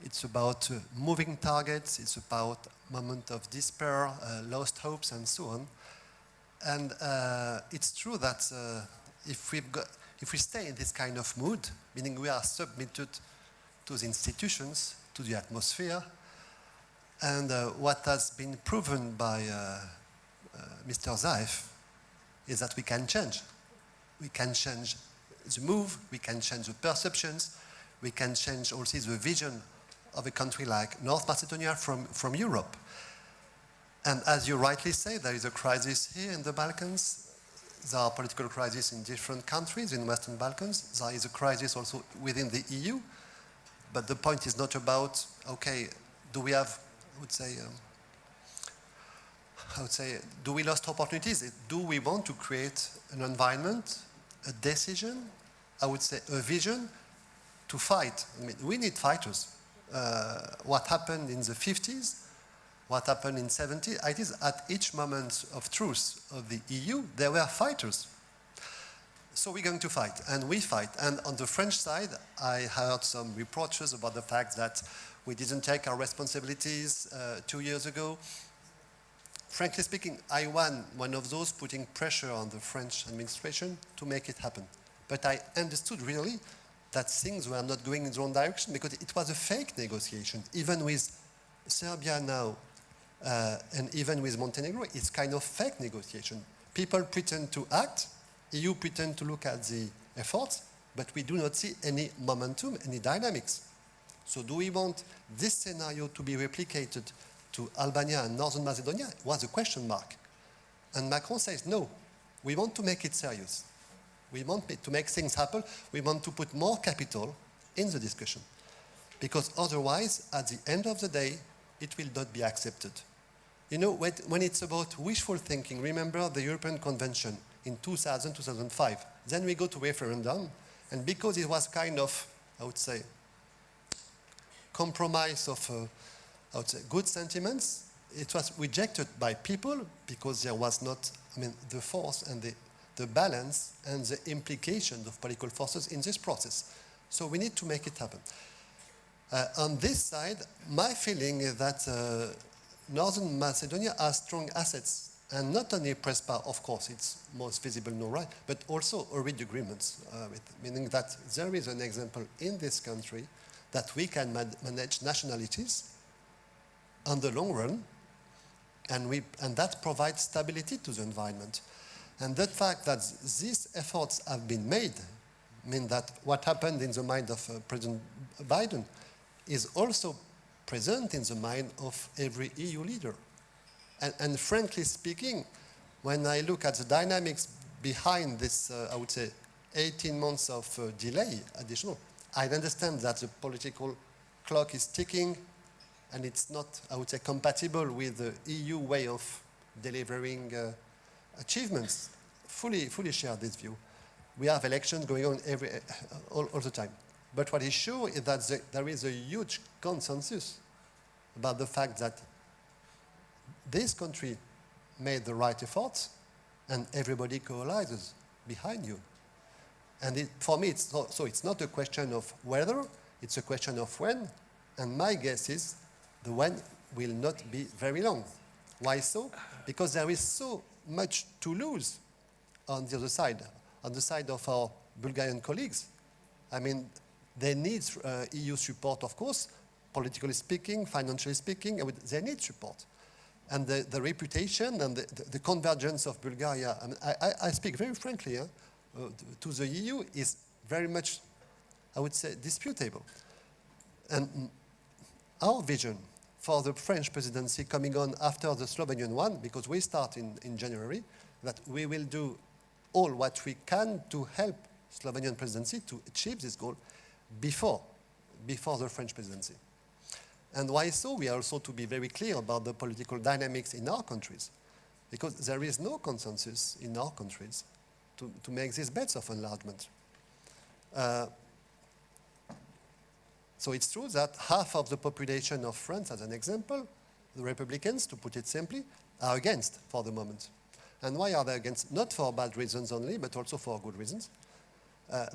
it's about moving targets, it's about moment of despair, lost hopes, and so on. And it's true that if we stay in this kind of mood, meaning we are submitted to the institutions, to the atmosphere, and what has been proven by Mr. Zaev is that we can change. We can change the move, we can change the perceptions, we can change also the vision of a country like North Macedonia from Europe. And as you rightly say, there is a crisis here in the Balkans. There are political crises in different countries in the Western Balkans. There is a crisis also within the EU. But the point is not about, okay, do we have, do we lost opportunities? Do we want to create an environment, a decision, I would say a vision to fight? I mean, we need fighters. What happened in the 50s, what happened in 70s, it is at each moment of truth of the EU, there were fighters. So we're going to fight, and we fight. And on the French side, I heard some reproaches about the fact that we didn't take our responsibilities 2 years ago. Frankly speaking, I was one of those putting pressure on the French administration to make it happen. But I understood really that things were not going in the wrong direction, because it was a fake negotiation. Even with Serbia now, and even with Montenegro, it's kind of fake negotiation. People pretend to act, EU pretend to look at the efforts, but we do not see any momentum, any dynamics. So do we want this scenario to be replicated to Albania and Northern Macedonia? It was a question mark. And Macron says, no, we want to make it serious. We want to make things happen. We want to put more capital in the discussion. Because otherwise, at the end of the day, it will not be accepted. You know, when it's about wishful thinking, remember the European Convention in 2000, 2005. Then we go to referendum, and because it was kind of, I would say, compromise of, I would say, good sentiments, it was rejected by people because there was not, the force and the balance and the implications of political forces in this process. So we need to make it happen. On this side, my feeling is that Northern Macedonia has strong assets and not only PRESPA, of course, it's most visible no right, but also already agreements, meaning that there is an example in this country that we can manage nationalities on the long run, and that provides stability to the environment. And the fact that these efforts have been made mean that what happened in the mind of President Biden is also present in the mind of every EU leader. And frankly speaking, when I look at the dynamics behind this, I would say, 18 months of delay additional, I understand that the political clock is ticking and it's not, I would say, compatible with the EU way of delivering achievements. Fully share this view. We have elections going on all the time. But what is sure is that there is a huge consensus about the fact that this country made the right efforts and everybody coalesces behind you. And for me, it's not a question of whether, it's a question of when. And my guess is the when will not be very long. Why so? Because there is so much to lose on the other side, on the side of our Bulgarian colleagues. I mean, they need EU support, of course, politically speaking, financially speaking, they need support. And the reputation and the convergence of Bulgaria, I mean, I speak very frankly, to the EU is very much, I would say, disputable. And our vision for the French presidency coming on after the Slovenian one, because we start in January, that we will do all what we can to help Slovenian presidency to achieve this goal before the French presidency. And why so? We are also to be very clear about the political dynamics in our countries, because there is no consensus in our countries to make these bets of enlargement. So it's true that half of the population of France, as an example, the Republicans, to put it simply, are against for the moment. And why are they against? Not for bad reasons only, but also for good reasons.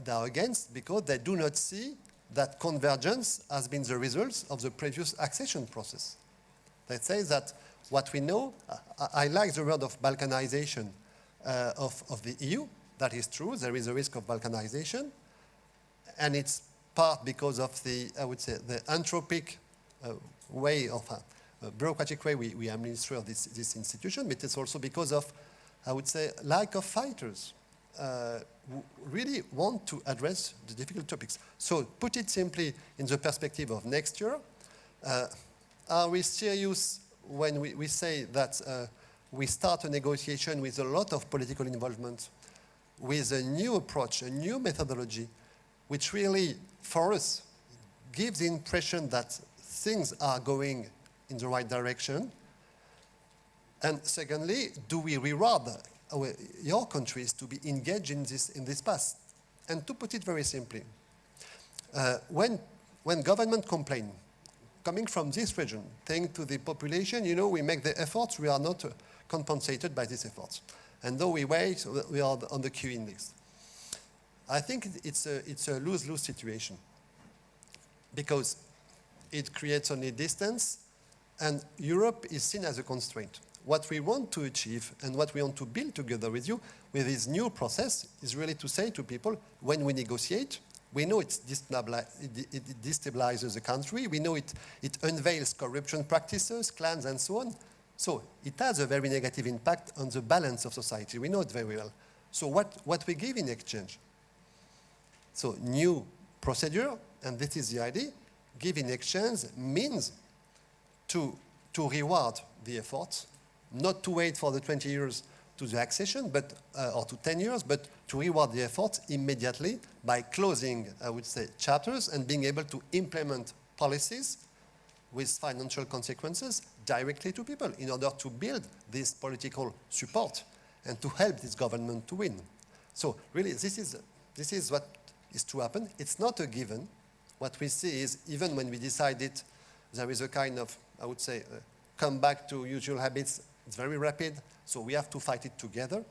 They are against because they do not see that convergence has been the result of the previous accession process. They say that what we know, I like the word of balkanization of the EU. That is true. There is a risk of balkanization. And it's part because of the, I would say, the anthropic way of, bureaucratic way we administer this institution, but it's also because of, I would say, lack of fighters who really want to address the difficult topics. So put it simply in the perspective of next year, are we serious when we say that we start a negotiation with a lot of political involvement, with a new approach, a new methodology, which really, for us, gives the impression that things are going in the right direction? And secondly, do we reward your countries to be engaged in this path? And to put it very simply, when government complain, coming from this region, saying to the population, you know, we make the efforts, we are not compensated by these efforts. And though we wait, we are on the queuing list. I think it's a lose-lose situation, because it creates only distance, and Europe is seen as a constraint. What we want to achieve and what we want to build together with you with this new process is really to say to people, when we negotiate, we know it destabilizes the country, we know it unveils corruption practices, clans, and so on. So it has a very negative impact on the balance of society. We know it very well. So what we give in exchange? So new procedure, and this is the idea, give in exchange means to reward the efforts, not to wait for the 20 years to the accession, but, or to 10 years, but to reward the efforts immediately by closing, I would say, chapters and being able to implement policies with financial consequences directly to people in order to build this political support and to help this government to win. So really, this is what is to happen. It's not a given. What we see is, even when we decide it, there is a kind of, I would say, come back to usual habits. It's very rapid, so we have to fight it together.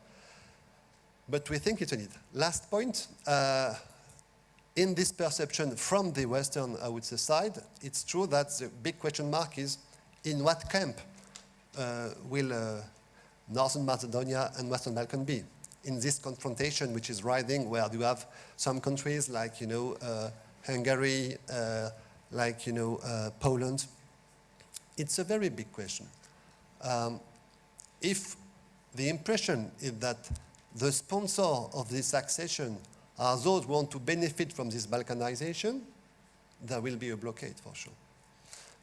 But we think it's a need. Last point, in this perception from the Western, I would say, side, it's true that the big question mark is in what camp will Northern Macedonia and Western Balkan be. In this confrontation, which is rising, where you have some countries like, Hungary, Poland, it's a very big question. If the impression is that the sponsor of this accession are those who want to benefit from this Balkanization, there will be a blockade for sure.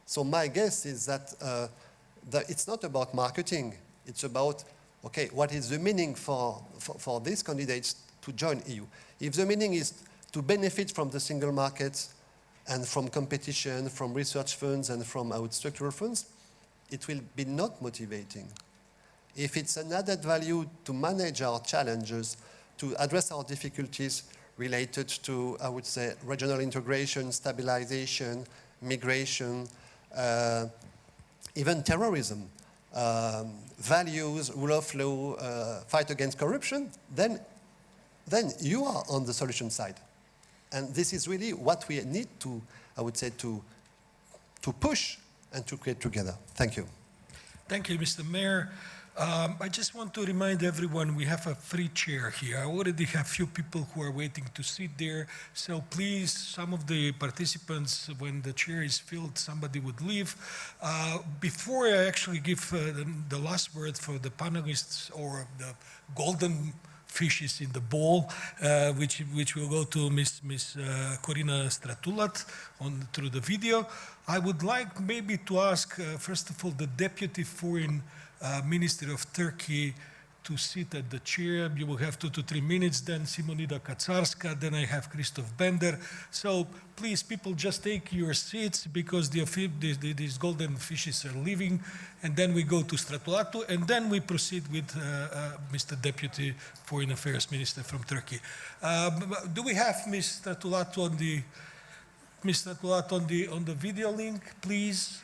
So my guess is that, it's not about marketing, it's about, okay, what is the meaning for these candidates to join EU? If the meaning is to benefit from the single market and from competition, from research funds and from our structural funds, it will be not motivating. If it's an added value to manage our challenges, to address our difficulties related to, I would say, regional integration, stabilization, migration, even terrorism, values, rule of law, fight against corruption, then you are on the solution side. And this is really what we need to, I would say, to push and to create together. Thank you. Thank you, Mr. Mayor. I just want to remind everyone we have a free chair here. I already have few people who are waiting to sit there. So please, some of the participants, when the chair is filled, somebody would leave. Before I actually give the last word for the panelists or the golden fishes in the bowl, which will go to Miss Corina Stratulat through the video, I would like maybe to ask, first of all, the Deputy Foreign Minister of Turkey to sit at the chair. You will have 2 to 3 minutes, then Simonida Kaczarska, then I have Christoph Bender. So please, people, just take your seats because these golden fishes are leaving, and then we go to Stratulatu, and then we proceed with Mr. Deputy Foreign Affairs Minister from Turkey. Do we have Ms. Stratulatu on the video link, please?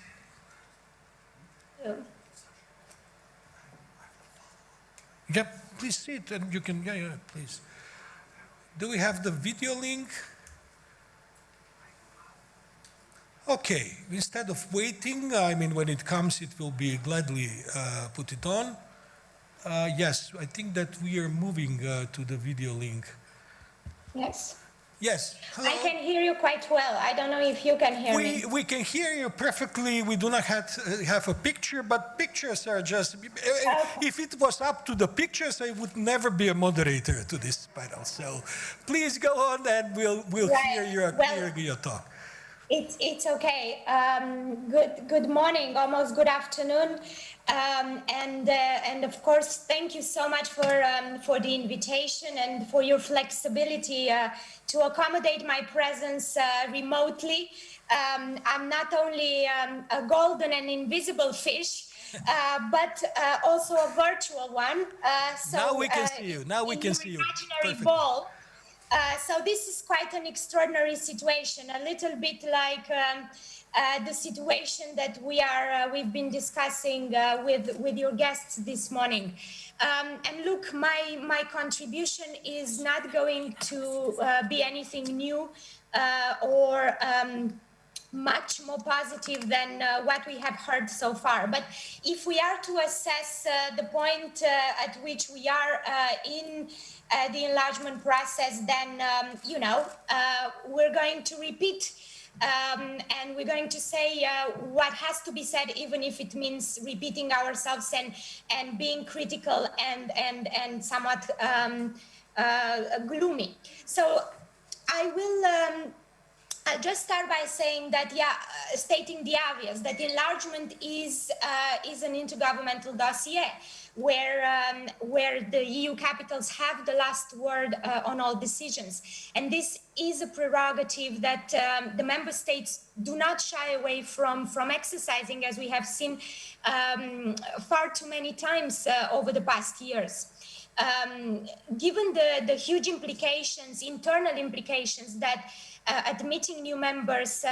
Yeah, please sit and you can, yeah, please. Do we have the video link? Okay, instead of waiting, I mean, when it comes, it will be gladly put it on. Yes, I think that we are moving to the video link. Yes. Yes. Hello. I can hear you quite well. I don't know if you can hear me. We can hear you perfectly. We do not have a picture, but pictures are just... If it was up to the pictures, I would never be a moderator to this panel. So please go on and we'll hear your talk. It's okay. Good morning, almost good afternoon. And of course, thank you so much for the invitation and for your flexibility to accommodate my presence remotely. I'm not only a golden and invisible fish, but also a virtual one. So now we can see you. Now we can see you. Imaginary ball. So this is quite an extraordinary situation, a little bit like the situation that we've been discussing with your guests this morning. And look, my contribution is not going to be anything new or much more positive than what we have heard so far. But if we are to assess the point at which we are in the enlargement process, then, we're going to repeat and we're going to say what has to be said, even if it means repeating ourselves and being critical and somewhat gloomy. So I will just start by saying that, stating the obvious, that enlargement is an intergovernmental dossier where the EU capitals have the last word on all decisions. And this is a prerogative that the member states do not shy away from exercising, as we have seen far too many times over the past years. Given the huge implications, internal implications that admitting new members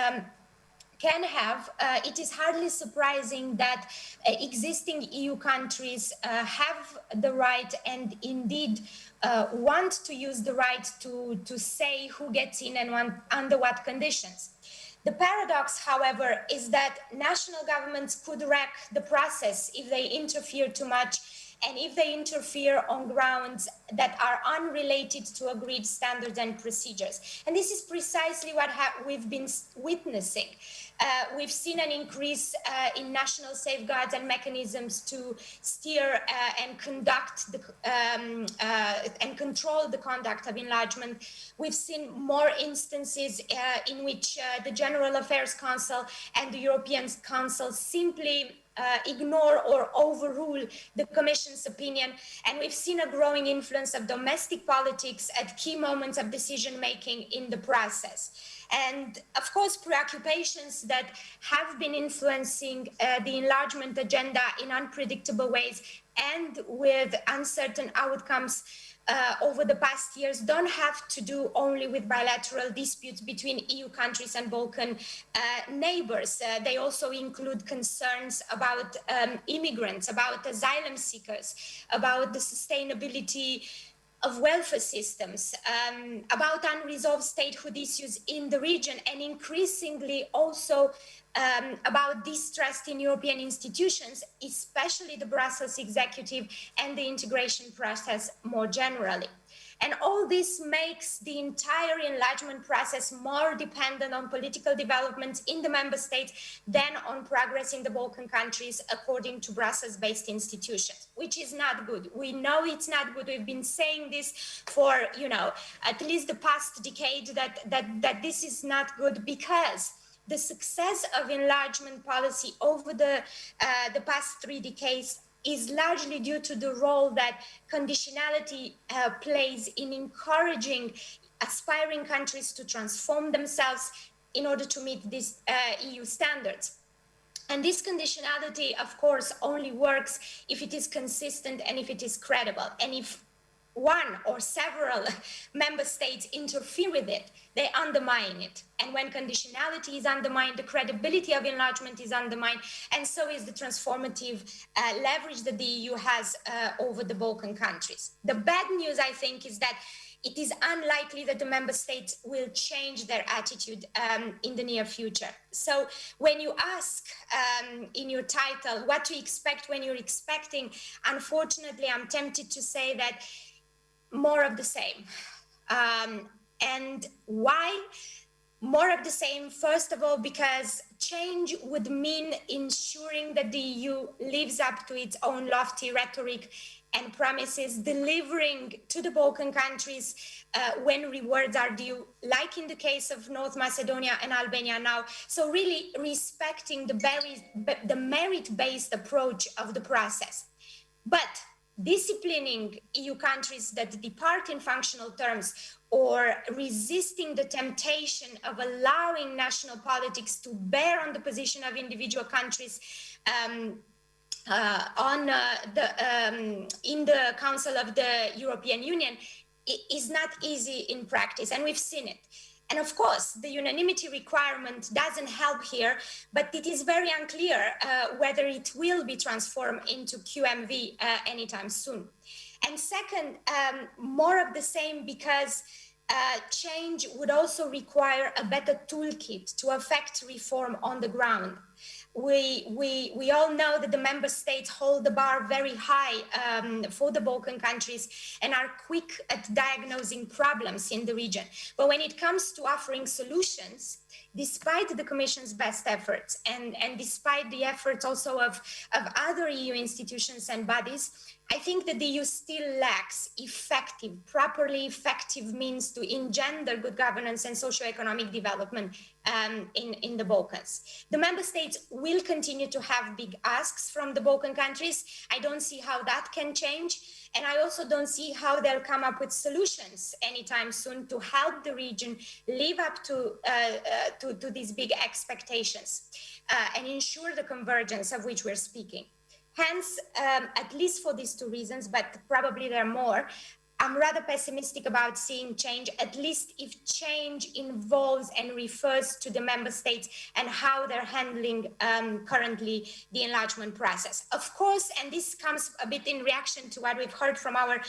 can have, it is hardly surprising that existing EU countries have the right and indeed want to use the right to say who gets in and under what conditions. The paradox, however, is that national governments could wreck the process if they interfere too much and if they interfere on grounds that are unrelated to agreed standards and procedures. And this is precisely what we've been witnessing. We've seen an increase in national safeguards and mechanisms to steer and conduct and control the conduct of enlargement. We've seen more instances in which the General Affairs Council and the European Council simply ignore or overrule the Commission's opinion, and we've seen a growing influence of domestic politics at key moments of decision-making in the process. And of course, preoccupations that have been influencing the enlargement agenda in unpredictable ways and with uncertain outcomes over the past years don't have to do only with bilateral disputes between EU countries and Balkan neighbors. They also include concerns about immigrants, about asylum seekers, about the sustainability of welfare systems, about unresolved statehood issues in the region, and increasingly also about distrust in European institutions, especially the Brussels executive and the integration process more generally. And all this makes the entire enlargement process more dependent on political developments in the member states than on progress in the Balkan countries, according to Brussels-based institutions, which is not good. We know it's not good. We've been saying this for, at least the past decade, that this is not good, because the success of enlargement policy over the past 3 decades is largely due to the role that conditionality plays in encouraging aspiring countries to transform themselves in order to meet these EU standards. And this conditionality, of course, only works if it is consistent and if it is credible. And if one or several member states interfere with it, they undermine it. And when conditionality is undermined, the credibility of enlargement is undermined, and so is the transformative leverage that the EU has over the Balkan countries. The bad news, I think, is that it is unlikely that the member states will change their attitude in the near future. So when you ask in your title what to expect when you're expecting, unfortunately, I'm tempted to say that more of the same. And why? More of the same, first of all, because change would mean ensuring that the EU lives up to its own lofty rhetoric and promises, delivering to the Balkan countries when rewards are due, like in the case of North Macedonia and Albania now. So really respecting the merit-based approach of the process. But disciplining EU countries that depart in functional terms, or resisting the temptation of allowing national politics to bear on the position of individual countries in the Council of the European Union is not easy in practice, and we've seen it. And of course, the unanimity requirement doesn't help here, but it is very unclear whether it will be transformed into QMV anytime soon. And second, more of the same, because change would also require a better toolkit to affect reform on the ground. We all know that the member states hold the bar very high for the Balkan countries and are quick at diagnosing problems in the region. But when it comes to offering solutions, despite the Commission's best efforts and despite the efforts also of other EU institutions and bodies, I think that the EU still lacks properly effective means to engender good governance and socio-economic development in the Balkans. The member states will continue to have big asks from the Balkan countries. I don't see how that can change. And I also don't see how they'll come up with solutions anytime soon to help the region live up to these big expectations and ensure the convergence of which we're speaking. Hence, at least for these 2 reasons, but probably there are more, I'm rather pessimistic about seeing change, at least if change involves and refers to the member states and how they're handling currently the enlargement process. Of course, and this comes a bit in reaction to what we've heard from our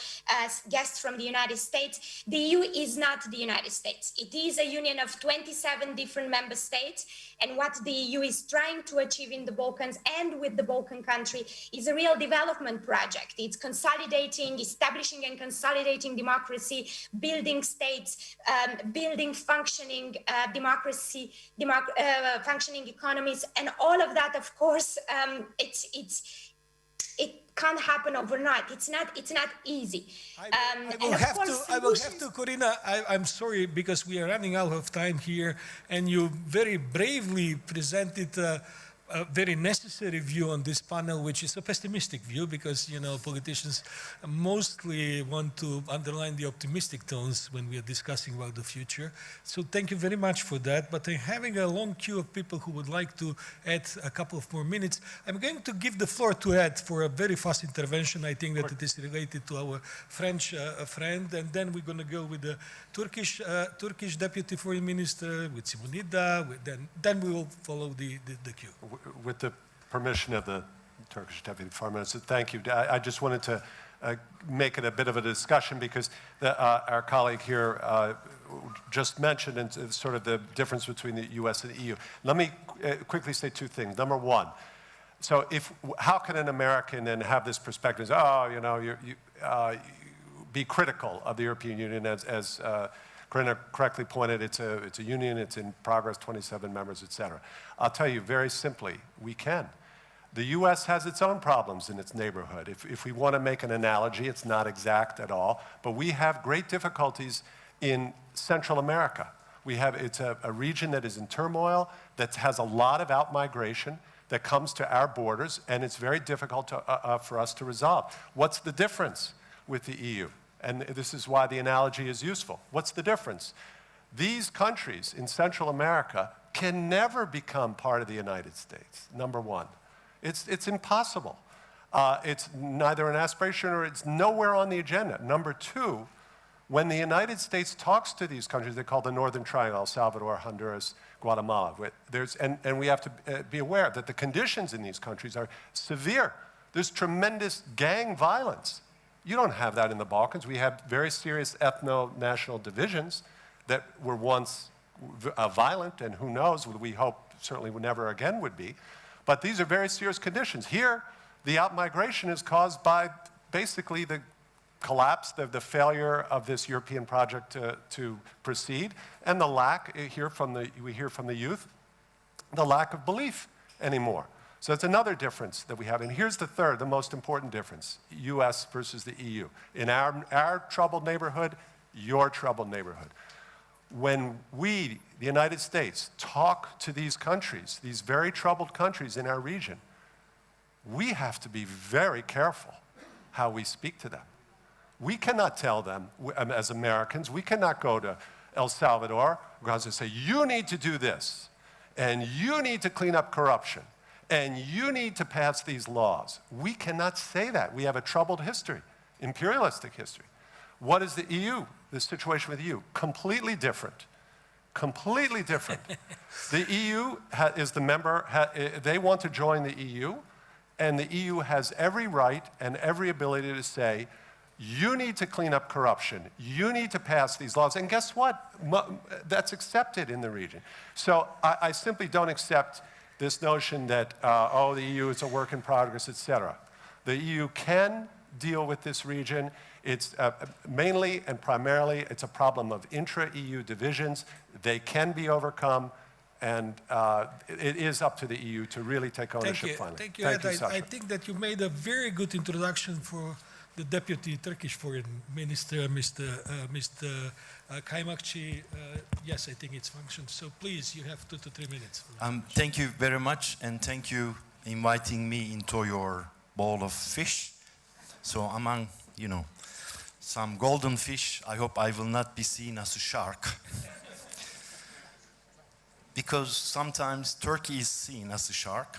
guests from the United States, the EU is not the United States. It is a union of 27 different member states, and what the EU is trying to achieve in the Balkans and with the Balkan country is a real development project. It's consolidating, establishing and consolidating democracy, building states, building functioning democracy, functioning economies, and all of that, of course, it can't happen overnight. It's not easy. I will have to, Corina, I'm sorry because we are running out of time here, and you very bravely presented a very necessary view on this panel, which is a pessimistic view because, you know, politicians mostly want to underline the optimistic tones when we are discussing about the future. So thank you very much for that. But I'm having a long queue of people who would like to add a couple of more minutes. I'm going to give the floor to Ed for a very fast intervention. I think that it is related to our French friend. And then we're going to go with the Turkish Deputy Foreign Minister, with Simonida. Then we will follow the queue. With the permission of the Turkish Deputy Foreign Minister, thank you. I just wanted to make it a bit of a discussion because our colleague here just mentioned sort of the difference between the US and the EU. Let me quickly say two things. Number one, so how can an American then have this perspective? Oh, you know, be critical of the European Union as Corinna correctly pointed, it's a union, it's in progress, 27 members, et cetera. I'll tell you very simply, we can. The US has its own problems in its neighborhood. If we want to make an analogy, it's not exact at all, but we have great difficulties in Central America. It's a region that is in turmoil, that has a lot of outmigration that comes to our borders, and it's very difficult for us to resolve. What's the difference with the EU? And this is why the analogy is useful. What's the difference? These countries in Central America can never become part of the United States, number one. It's impossible. It's neither an aspiration or it's nowhere on the agenda. Number two, when the United States talks to these countries, they call the Northern Triangle, El Salvador, Honduras, Guatemala. And we have to be aware that the conditions in these countries are severe. There's tremendous gang violence. You don't have that in the Balkans. We have very serious ethno-national divisions that were once violent, and who knows, we hope certainly never again would be. But these are very serious conditions. Here, the outmigration is caused by basically the collapse, the failure of this European project to proceed, and the lack, we hear from the youth, the lack of belief anymore. So it's another difference that we have. And here's the third, the most important difference, US versus the EU. In our troubled neighborhood, your troubled neighborhood. When we, the United States, talk to these countries, these very troubled countries in our region, we have to be very careful how we speak to them. We cannot tell them, as Americans, we cannot go to El Salvador and say, you need to do this, and you need to clean up corruption, and you need to pass these laws. We cannot say that. We have a troubled history, imperialistic history. What is the EU? The situation with the EU? Completely different. Completely different. The EU is the member, they want to join the EU, and the EU has every right and every ability to say, you need to clean up corruption. You need to pass these laws. And guess what? That's accepted in the region. So I simply don't accept this notion that, oh, the EU is a work in progress, et cetera. The EU can deal with this region. It's mainly and primarily, it's a problem of intra-EU divisions. They can be overcome, and it is up to the EU to really take ownership finally. Thank you, Ed. I think that you made a very good introduction for the Deputy Turkish Foreign Minister, Mr. Kaymakçı. Yes, I think it's functioned. So please, you have 2 to 3 minutes. Thank you very much, and thank you inviting me into your bowl of fish. So among, you know, some golden fish, I hope I will not be seen as a shark. Because sometimes Turkey is seen as a shark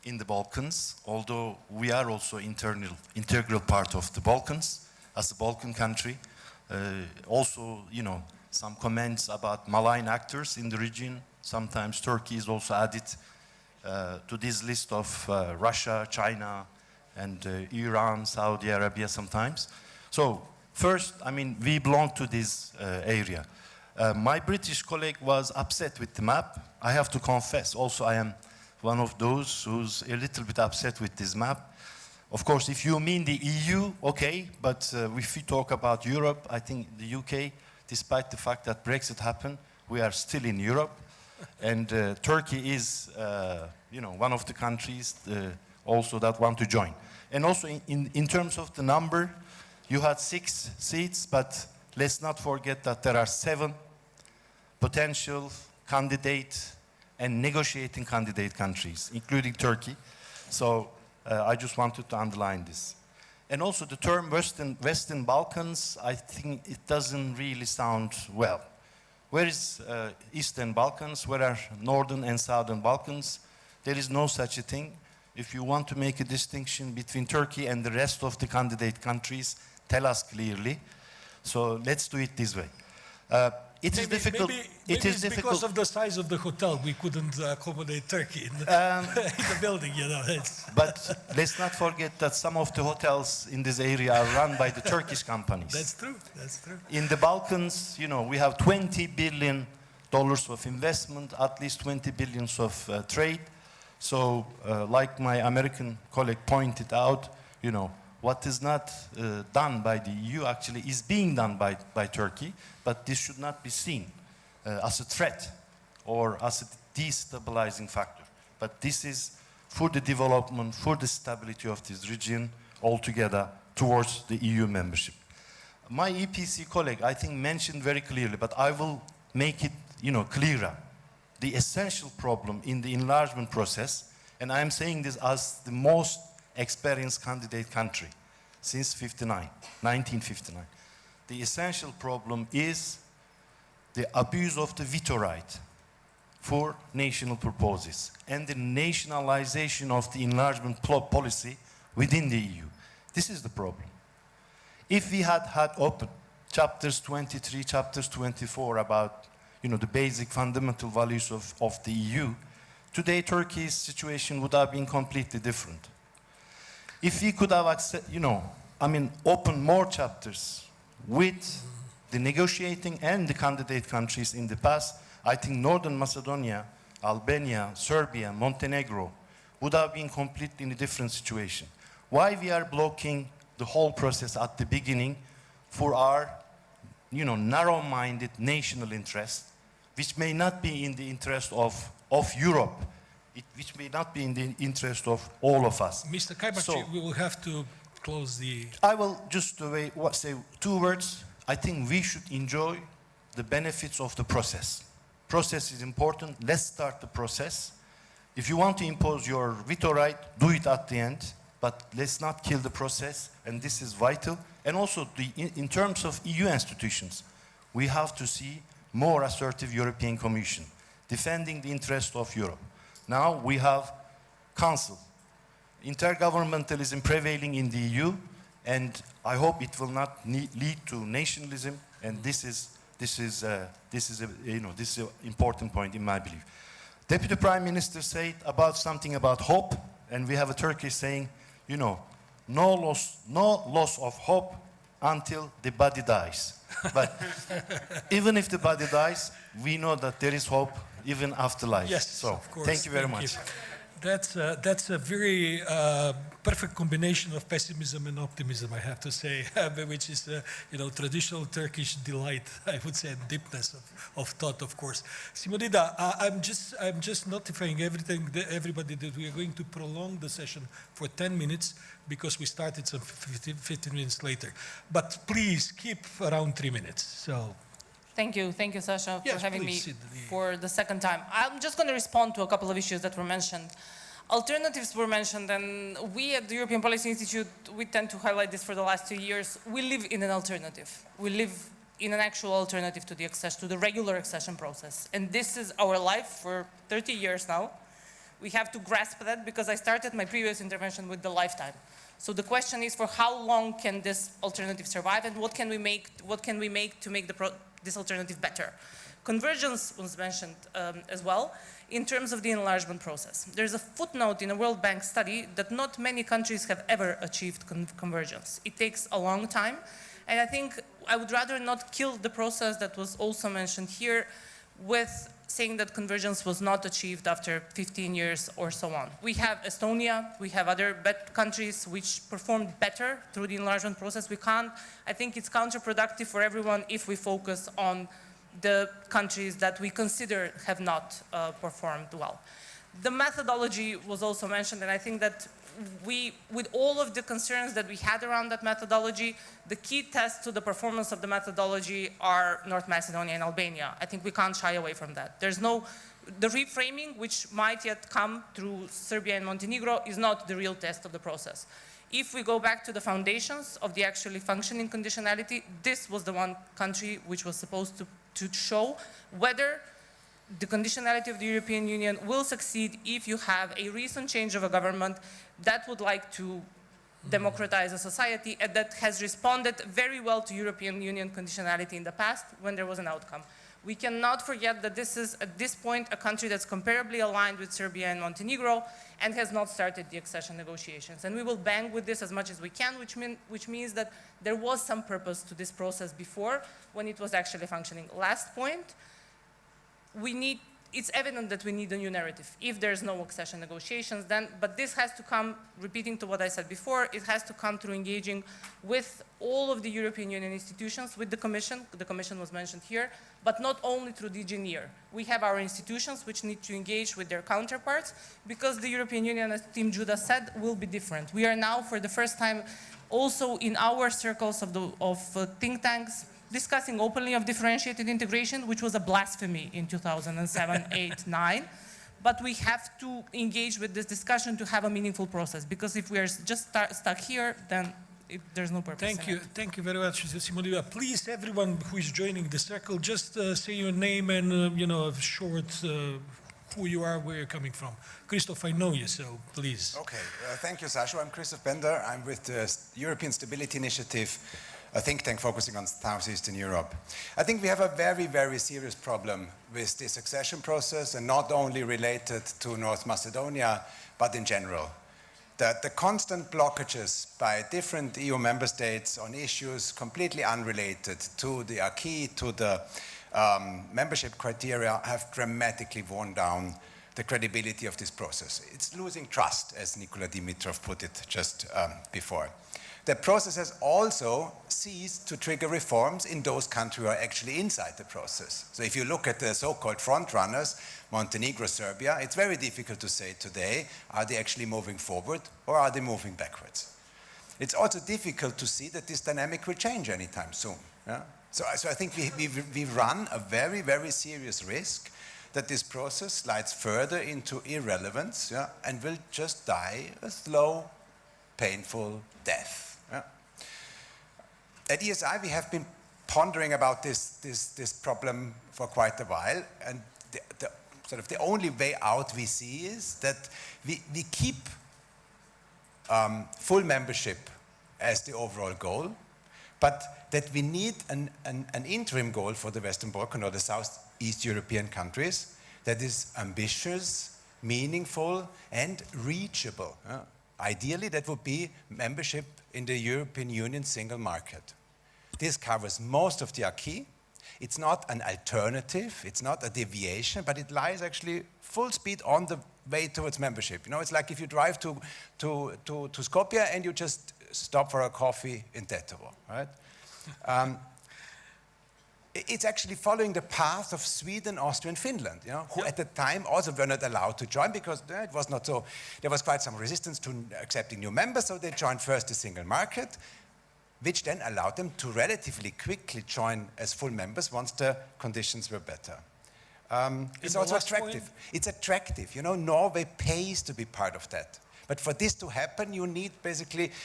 in the Balkans, although we are also integral part of the Balkans. as a Balkan country. Also, you know, some comments about malign actors in the region. Sometimes Turkey is also added to this list of Russia, China, and Iran, Saudi Arabia sometimes. So first, I mean, we belong to this area. My British colleague was upset with the map. I have to confess, also I am one of those who's a little bit upset with this map. Of course, if you mean the EU, okay, but if we talk about Europe, I think the UK, despite the fact that Brexit happened, we are still in Europe. And Turkey is, you know, one of the countries also that want to join. And also in terms of the number, you had 6 seats, but let's not forget that there are 7 potential candidate and negotiating candidate countries, including Turkey. So I just wanted to underline this. And also the term Western Balkans, I think it doesn't really sound well. Where is Eastern Balkans? Where are Northern and Southern Balkans? There is no such a thing. If you want to make a distinction between Turkey and the rest of the candidate countries, tell us clearly. So let's do it this way. It is difficult. Maybe it is it's difficult because of the size of the hotel. We couldn't accommodate Turkey in the, in the building, you know. But let's not forget that some of the hotels in this area are run by the Turkish companies. That's true. That's true. In the Balkans, you know, we have $20 billion of investment, at least 20 billion of trade. So, like my American colleague pointed out, you know, what is not done by the EU actually is being done by Turkey, but this should not be seen as a threat or as a destabilizing factor. But this is for the development, for the stability of this region altogether towards the EU membership. My EPC colleague, I think, mentioned very clearly, but I will make it, you know, clearer. The essential problem in the enlargement process, and I am saying this as the most experienced candidate country since 1959. The essential problem is the abuse of the veto right for national proposals and the nationalization of the enlargement policy within the EU. This is the problem. If we had open chapters 23, chapters 24 about, you know, the basic fundamental values of the EU, today Turkey's situation would have been completely different. If we could have, you know, I mean, opened more chapters with the negotiating and the candidate countries in the past, I think Northern Macedonia, Albania, Serbia, Montenegro would have been completely in a different situation. Why we are blocking the whole process at the beginning for our, you know, narrow-minded national interest, which may not be in the interest of Europe, which may not be in the interest of all of us. Mr. Kaibachi, So, we will have to close the... I will just say 2 words. I think we should enjoy the benefits of the process. Process is important. Let's start the process. If you want to impose your veto right, do it at the end, but let's not kill the process, and this is vital. And also, in terms of EU institutions, we have to see more assertive European Commission, defending the interest of Europe. Now we have Council. Intergovernmentalism prevailing in the EU, and I hope it will not lead to nationalism. And this is an important point in my belief. Deputy Prime Minister said something about hope, and we have a Turkey saying, you know, no loss of hope until the body dies. But even if the body dies, we know that there is hope even after life. Yes, so of course. thank you very much. That's a very perfect combination of pessimism and optimism, I have to say, which is, you know, traditional Turkish delight, I would say, and deepness of thought, of course. Simonida, I'm just notifying everybody that we are going to prolong the session for 10 minutes because we started some 15 minutes later. But please keep around 3 minutes. So. Thank you, Sasha, Yes, for having me please, for the second time. I'm just going to respond to a couple of issues that were mentioned. Alternatives were mentioned, and we at the European Policy Institute, we tend to highlight this for the last 2 years. We live in an alternative. We live in an actual alternative to the regular accession process. And this is our life for 30 years now. We have to grasp that because I started my previous intervention with the lifetime. So the question is, for how long can this alternative survive, and what can we make to make this alternative better? Convergence was mentioned as well in terms of the enlargement process. There's a footnote in a World Bank study that not many countries have ever achieved convergence. It takes a long time, and I think I would rather not kill the process that was also mentioned here with saying that convergence was not achieved after 15 years or so on. We have Estonia, we have other countries which performed better through the enlargement process. I think it's counterproductive for everyone if we focus on the countries that we consider have not performed well. The methodology was also mentioned, and I think that with all of the concerns that we had around that methodology, the key tests to the performance of the methodology are North Macedonia and Albania. I think we can't shy away from that. The reframing, which might yet come through Serbia and Montenegro, is not the real test of the process. If we go back to the foundations of the actually functioning conditionality, this was the one country which was supposed to show whether the conditionality of the European Union will succeed if you have a recent change of a government that would like to democratize a society and that has responded very well to European Union conditionality in the past when there was an outcome. We cannot forget that this is, at this point, a country that's comparably aligned with Serbia and Montenegro and has not started the accession negotiations. And we will bang with this as much as we can, which means that there was some purpose to this process before when it was actually functioning. Last point, it's evident that we need a new narrative. If there's no accession negotiations, but this has to come, repeating to what I said before, it has to come through engaging with all of the European Union institutions, with the Commission was mentioned here, but not only through DG NEAR. We have our institutions which need to engage with their counterparts, because the European Union, as Tim Judah said, will be different. We are now, for the first time, also in our circles of think tanks, discussing openly of differentiated integration, which was a blasphemy in 2007, 8, 9. But we have to engage with this discussion to have a meaningful process, because if we are just stuck here, then there's no purpose. Thank you very much, Simona. Please, everyone who is joining the circle, just say your name and a short who you are, where you're coming from. Christoph, I know you, so please. Okay, thank you, Sasha. I'm Christoph Bender. I'm with the European Stability Initiative, a think tank focusing on Southeastern Europe. I think we have a very, very serious problem with this accession process, and not only related to North Macedonia, but in general. The constant blockages by different EU member states on issues completely unrelated to the acquis, to the membership criteria, have dramatically worn down the credibility of this process. It's losing trust, as Nikola Dimitrov put it just before. The process has also ceased to trigger reforms in those countries who are actually inside the process. So if you look at the so-called front runners, Montenegro, Serbia, it's very difficult to say today, are they actually moving forward or are they moving backwards? It's also difficult to see that this dynamic will change anytime soon. Yeah? So I think we run a very, very serious risk that this process slides further into irrelevance, yeah, and will just die a slow, painful death. Yeah. At ESI, we have been pondering about this problem for quite a while, and the only way out we see is that we keep full membership as the overall goal, but that we need an interim goal for the Western Balkan or the Southeast European countries that is ambitious, meaningful, and reachable. Ideally, that would be membership in the European Union single market. This covers most of the acquis. It's not an alternative, it's not a deviation, but it lies actually full speed on the way towards membership. You know, it's like if you drive to Skopje and you just stop for a coffee in Tetovo, right? It's actually following the path of Sweden, Austria, and Finland, you know, who at the time also were not allowed to join because it was not so, there was quite some resistance to accepting new members, so they joined first the single market, which then allowed them to relatively quickly join as full members once the conditions were better. It's also attractive. It's attractive, you know, Norway pays to be part of that. But for this to happen, you need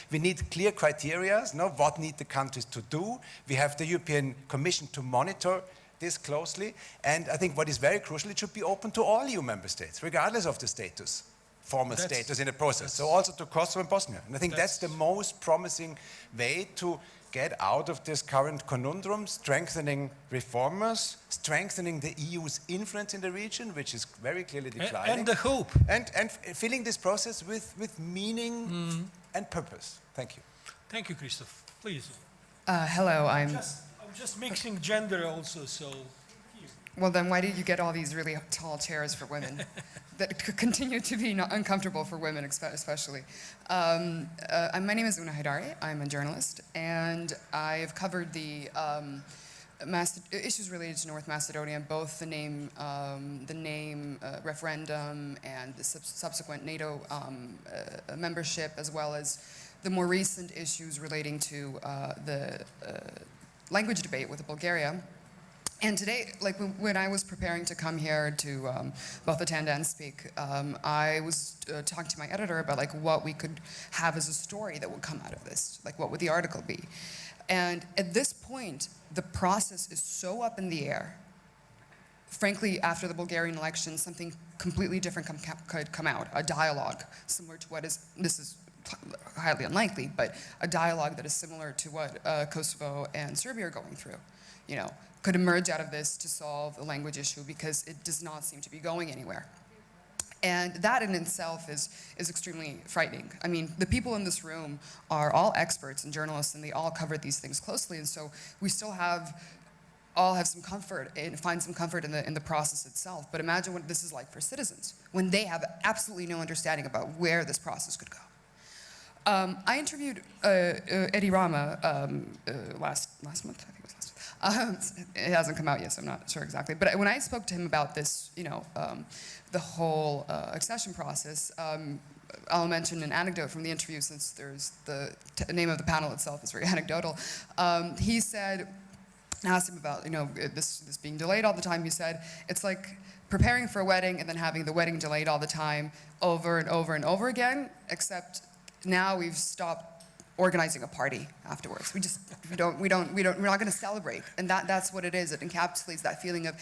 we need clear criteria, what need the countries to do. We have the European Commission to monitor this closely. And I think what is very crucial, it should be open to all EU member states, regardless of the status. formal That's- status in the process. So also to Kosovo and Bosnia. And I think that's the most promising way to get out of this current conundrum, strengthening reformers, strengthening the EU's influence in the region, which is very clearly declining. And the hope. And filling this process with meaning and purpose. Thank you. Thank you, Christoph. Please. Hello, I'm just mixing gender also, so. well then why did you get all these really tall chairs for women that continue to be not uncomfortable for women especially? My name is Una Haidari, I'm a journalist, and I've covered the issues related to North Macedonia, both the name referendum and the subsequent NATO membership, as well as the more recent issues relating to the language debate with Bulgaria. And today, like when I was preparing to come here to both attend and speak, I was talking to my editor about like what we could have as a story that would come out of this, like what would the article be. And at this point, the process is so up in the air. Frankly, after the Bulgarian election, something completely different could come out, a dialogue similar to what is, this is highly unlikely, but a dialogue that is similar to what Kosovo and Serbia are going through, you know, could emerge out of this to solve the language issue, because it does not seem to be going anywhere. And that in itself is extremely frightening. I mean, the people in this room are all experts and journalists, and they all cover these things closely, and so we still all have some comfort and find some comfort in the process itself. But imagine what this is like for citizens, when they have absolutely no understanding about where this process could go. I interviewed Eddie Rama last month, I think it was last month. It hasn't come out yet, so I'm not sure exactly. But when I spoke to him about this, you know, the whole accession process, I'll mention an anecdote from the interview, since there's the name of the panel itself is very anecdotal. He said, I asked him about, you know, this being delayed all the time. He said, it's like preparing for a wedding and then having the wedding delayed all the time over and over and over again, except now we've stopped organizing a party afterwards. We're not going to celebrate. And that's what it is. It encapsulates that feeling of,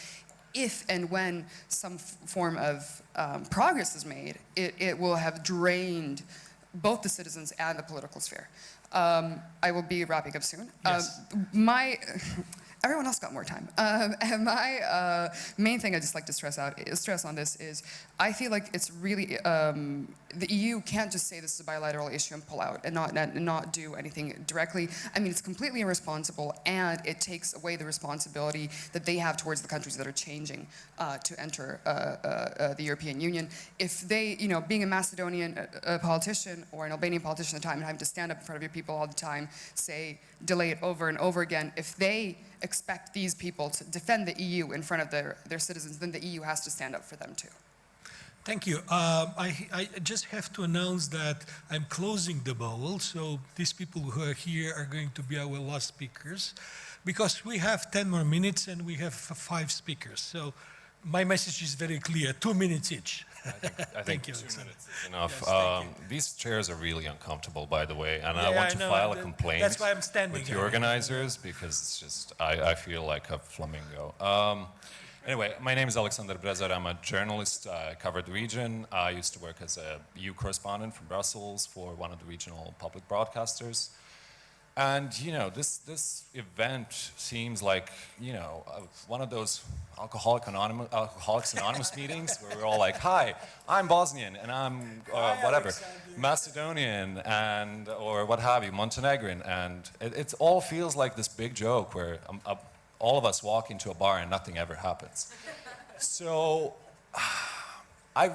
if and when some form of progress is made, it will have drained both the citizens and the political sphere. I will be wrapping up soon. Yes. Everyone else got more time. And my main thing I just like to stress on this is, I feel like it's really, the EU can't just say this is a bilateral issue and pull out and not do anything directly. I mean, it's completely irresponsible, and it takes away the responsibility that they have towards the countries that are changing to enter the European Union. If they, you know, being a Macedonian politician or an Albanian politician at the time and having to stand up in front of your people all the time, say, delay it over and over again, if they expect these people to defend the EU in front of their citizens, then the EU has to stand up for them too. Thank you. I just have to announce that I'm closing the bowl, so these people who are here are going to be our last speakers, because we have 10 more minutes and we have 5 speakers. So my message is very clear, 2 minutes each. I think 2 minutes is enough. Yes, these chairs are really uncomfortable, by the way, and Yeah, I want to I know, file a and complaint that's why I'm standing with the here. organizers, because it's just, I feel like a flamingo. Anyway, my name is Alexander Brezar. I'm a journalist. I cover the region. I used to work as a EU correspondent from Brussels for one of the regional public broadcasters. And, you know, this event seems like, you know, one of those Alcoholics Anonymous meetings where we're all like, hi, I'm Bosnian, and I'm whatever, Macedonian, and or what have you, Montenegrin. And it all feels like this big joke where all of us walk into a bar and nothing ever happens. So I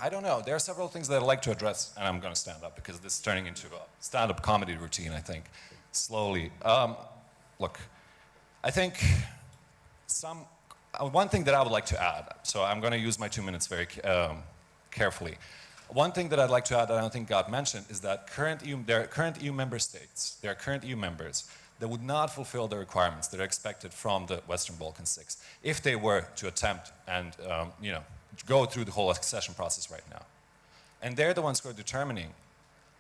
don't know. There are several things that I'd like to address, and I'm going to stand up because this is turning into a stand-up comedy routine, I think, slowly. Look, I think one thing that I would like to add, so I'm going to use my 2 minutes very carefully. One thing that I'd like to add that I don't think got mentioned is that there are current EU member states, there are current EU members that would not fulfill the requirements that are expected from the Western Balkan 6 if they were to attempt and, you know, go through the whole accession process right now. And they're the ones who are determining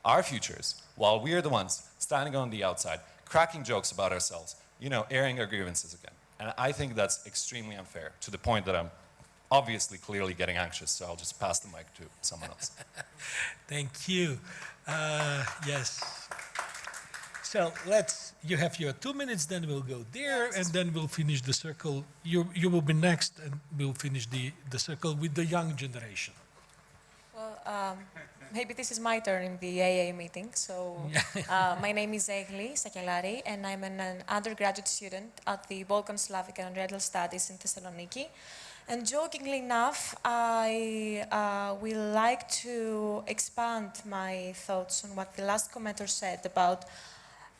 our futures, while we're the ones standing on the outside, cracking jokes about ourselves, you know, airing our grievances again. And I think that's extremely unfair, to the point that I'm obviously, clearly getting anxious, so I'll just pass the mic to someone else. Thank you. Yes. So you have your 2 minutes, then we'll go there, and then we'll finish the circle. You will be next, and we'll finish the circle with the young generation. Well, maybe this is my turn in the AA meeting. So my name is Egli Sakelari, and I'm an undergraduate student at the Balkan Slavic and Oriental Studies in Thessaloniki. And jokingly enough, I will like to expand my thoughts on what the last commenter said about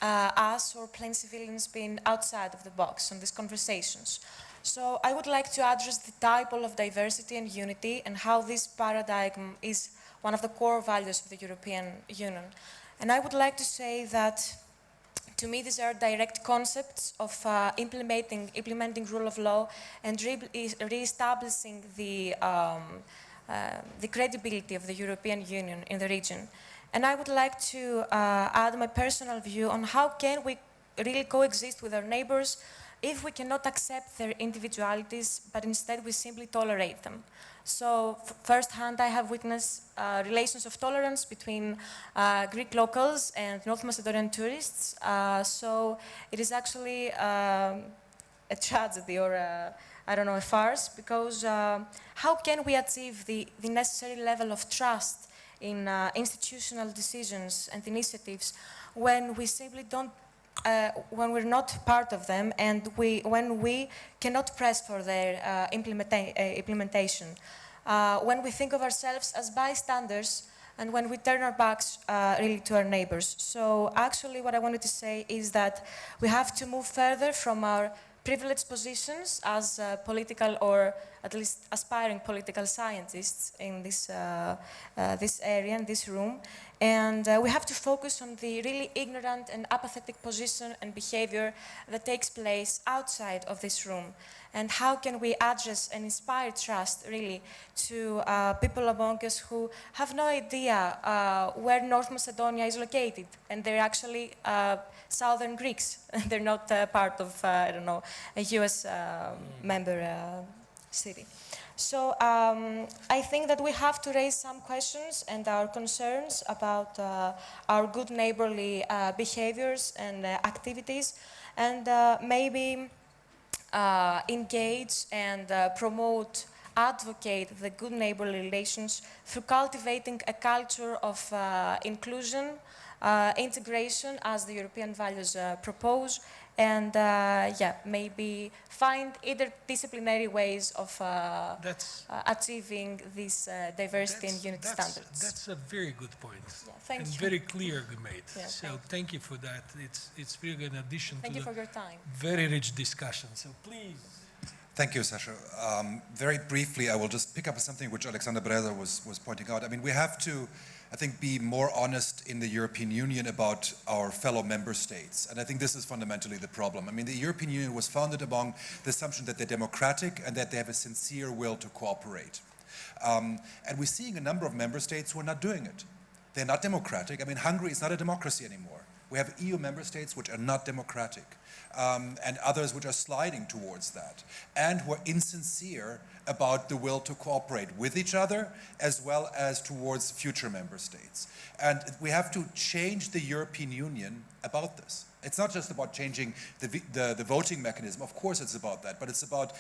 us or plain civilians being outside of the box on these conversations. So I would like to address the type of diversity and unity and how this paradigm is one of the core values of the European Union. And I would like to say that to me, these are direct concepts of implementing rule of law and re-establishing the credibility of the European Union in the region. And I would like to add my personal view on how can we really coexist with our neighbors if we cannot accept their individualities, but instead we simply tolerate them. So firsthand, I have witnessed relations of tolerance between Greek locals and North Macedonian tourists. So it is actually a tragedy or I don't know, a farce, because how can we achieve the necessary level of trust in institutional decisions and initiatives when we simply don't when we're not part of them and when we cannot press for their implementation. When we think of ourselves as bystanders and when we turn our backs really to our neighbors. So actually what I wanted to say is that we have to move further from our privileged positions as political or at least aspiring political scientists in this area, in this room. And we have to focus on the really ignorant and apathetic position and behavior that takes place outside of this room. And how can we address and inspire trust, really, to people among us who have no idea where North Macedonia is located. And they're actually Southern Greeks. They're not part of, I don't know, a US member city. So I think that we have to raise some questions and our concerns about our good neighborly behaviors and activities, and maybe engage and promote, advocate the good neighborly relations through cultivating a culture of inclusion, integration as the European values propose, and yeah, maybe find interdisciplinary ways of achieving this diversity and unity standards. That's a very good point. Yeah, thank you. Very clearly made. Yeah, so thank you for that. It's really an addition thank to you the for your time. Very rich discussion. So please. Thank you, Sasha. Very briefly, I will just pick up something which Alexander Breza was pointing out. I mean, we have to, I think, be more honest in the European Union about our fellow member states. And I think this is fundamentally the problem. I mean, the European Union was founded among the assumption that they're democratic and that they have a sincere will to cooperate. And we're seeing a number of member states who are not doing it. They're not democratic. I mean, Hungary is not a democracy anymore. We have EU member states which are not democratic, and others which are sliding towards that, and who are insincere about the will to cooperate with each other as well as towards future member states. And we have to change the European Union about this. It's not just about changing the voting mechanism. Of course it's about that, but it's about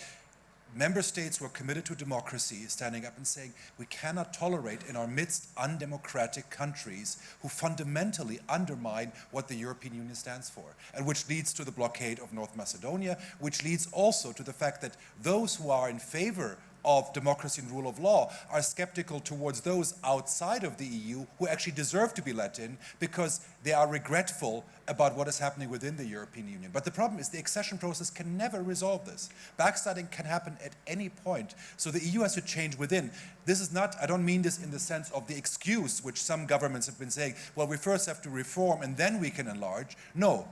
member states who are committed to democracy standing up and saying we cannot tolerate in our midst undemocratic countries who fundamentally undermine what the European Union stands for, and which leads to the blockade of North Macedonia, which leads also to the fact that those who are in favor of democracy and rule of law are skeptical towards those outside of the EU who actually deserve to be let in because they are regretful about what is happening within the European Union. But the problem is the accession process can never resolve this. Backsliding can happen at any point. So the EU has to change within. This is not, I don't mean this in the sense of the excuse which some governments have been saying, well, we first have to reform and then we can enlarge. No.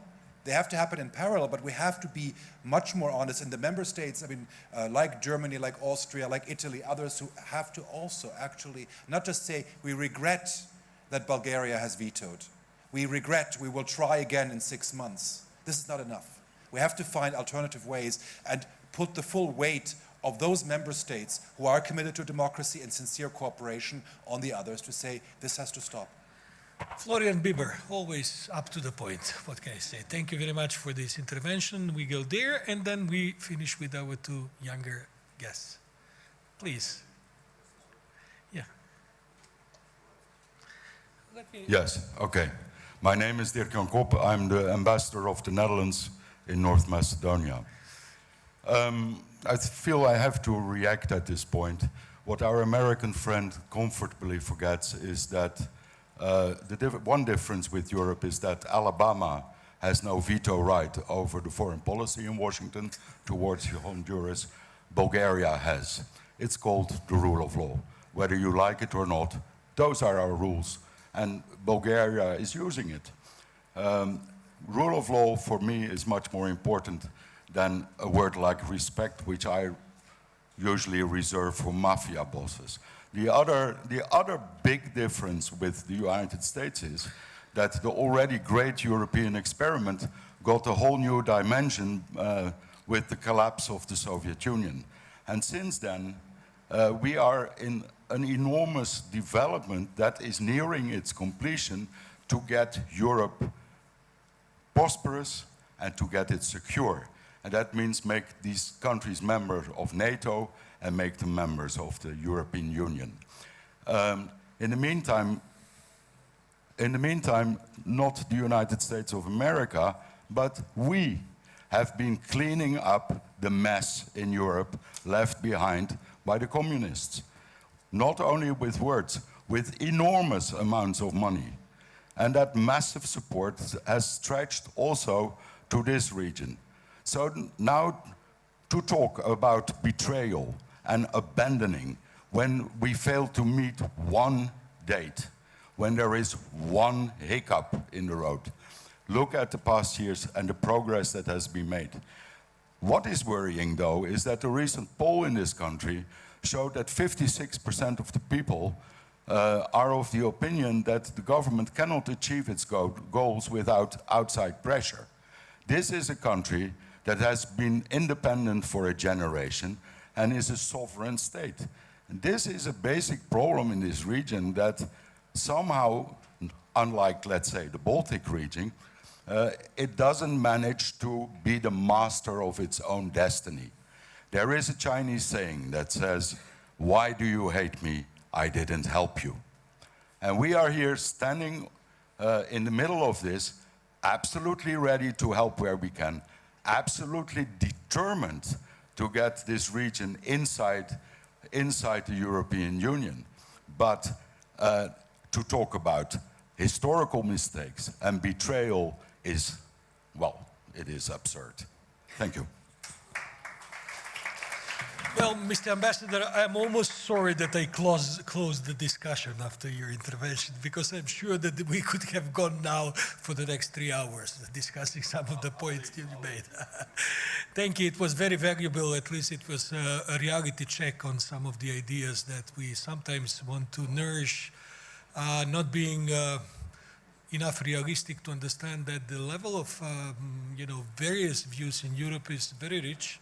They have to happen in parallel, but we have to be much more honest. And the member states, I mean, like Germany, like Austria, like Italy, others who have to also actually not just say, we regret that Bulgaria has vetoed. We regret, we will try again in 6 months. This is not enough. We have to find alternative ways and put the full weight of those member states who are committed to democracy and sincere cooperation on the others to say this has to stop. Florian Bieber, always up to the point. What can I say? Thank you very much for this intervention. We go there, and then we finish with our two younger guests. Please. Yeah. Yes, okay. My name is Dirk-Jan Kopp. I'm the ambassador of the Netherlands in North Macedonia. I feel I have to react at this point. What our American friend comfortably forgets is that one difference with Europe is that Alabama has no veto right over the foreign policy in Washington towards Honduras. Bulgaria has. It's called the rule of law. Whether you like it or not, those are our rules. And Bulgaria is using it. Rule of law for me is much more important than a word like respect, which I usually reserve for mafia bosses. The other big difference with the United States is that the already great European experiment got a whole new dimension with the collapse of the Soviet Union. And since then, we are in an enormous development that is nearing its completion to get Europe prosperous and to get it secure. And that means make these countries members of NATO and make them members of the European Union. In the meantime, not the United States of America, but we have been cleaning up the mess in Europe left behind by the communists. Not only with words, with enormous amounts of money. And that massive support has stretched also to this region. So now to talk about betrayal and abandoning when we fail to meet one date, when there is one hiccup in the road. Look at the past years and the progress that has been made. What is worrying, though, is that a recent poll in this country showed that 56% of the people are of the opinion that the government cannot achieve its goals without outside pressure. This is a country that has been independent for a generation and is a sovereign state. And this is a basic problem in this region that somehow, unlike, let's say, the Baltic region, it doesn't manage to be the master of its own destiny. There is a Chinese saying that says, "Why do you hate me? I didn't help you." And we are here standing in the middle of this, absolutely ready to help where we can, absolutely determined to get this region inside the European Union. But to talk about historical mistakes and betrayal is, well, it is absurd. Thank you. Well, Mr. Ambassador, I'm almost sorry that I closed the discussion after your intervention, because I'm sure that we could have gone now for the next 3 hours discussing some of the points you made. Thank you. It was very valuable. At least it was a reality check on some of the ideas that we sometimes want to nourish, not being enough realistic to understand that the level of various views in Europe is very rich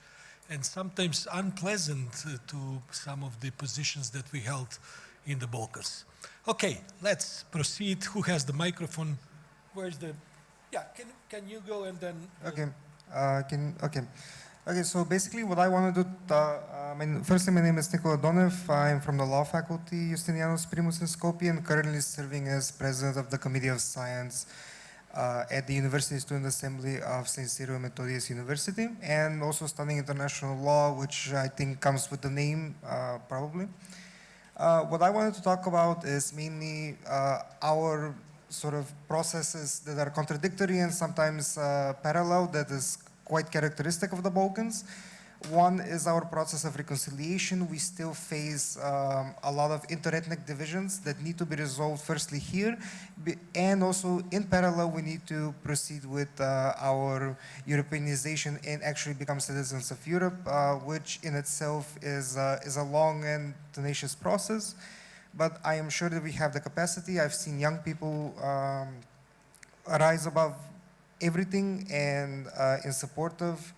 and sometimes unpleasant to some of the positions that we held in the Balkans. Okay, let's proceed. Who has the microphone? Where's the... Yeah, can you go and then... Okay. Okay, so basically what I want to do, firstly, my name is Nikola Donev. I'm from the law faculty, Justinianus Primus in Skopje, and currently serving as president of the Committee of Science at the University Student Assembly of St. Cyril Methodius University, and also studying international law, which I think comes with the name, probably. What I wanted to talk about is mainly our sort of processes that are contradictory and sometimes parallel, that is quite characteristic of the Balkans. One is our process of reconciliation. We still face a lot of interethnic divisions that need to be resolved firstly here, and also in parallel we need to proceed with our Europeanization and actually become citizens of Europe, which in itself is a long and tenacious process. But I am sure that we have the capacity. I've seen young people rise above everything and in support of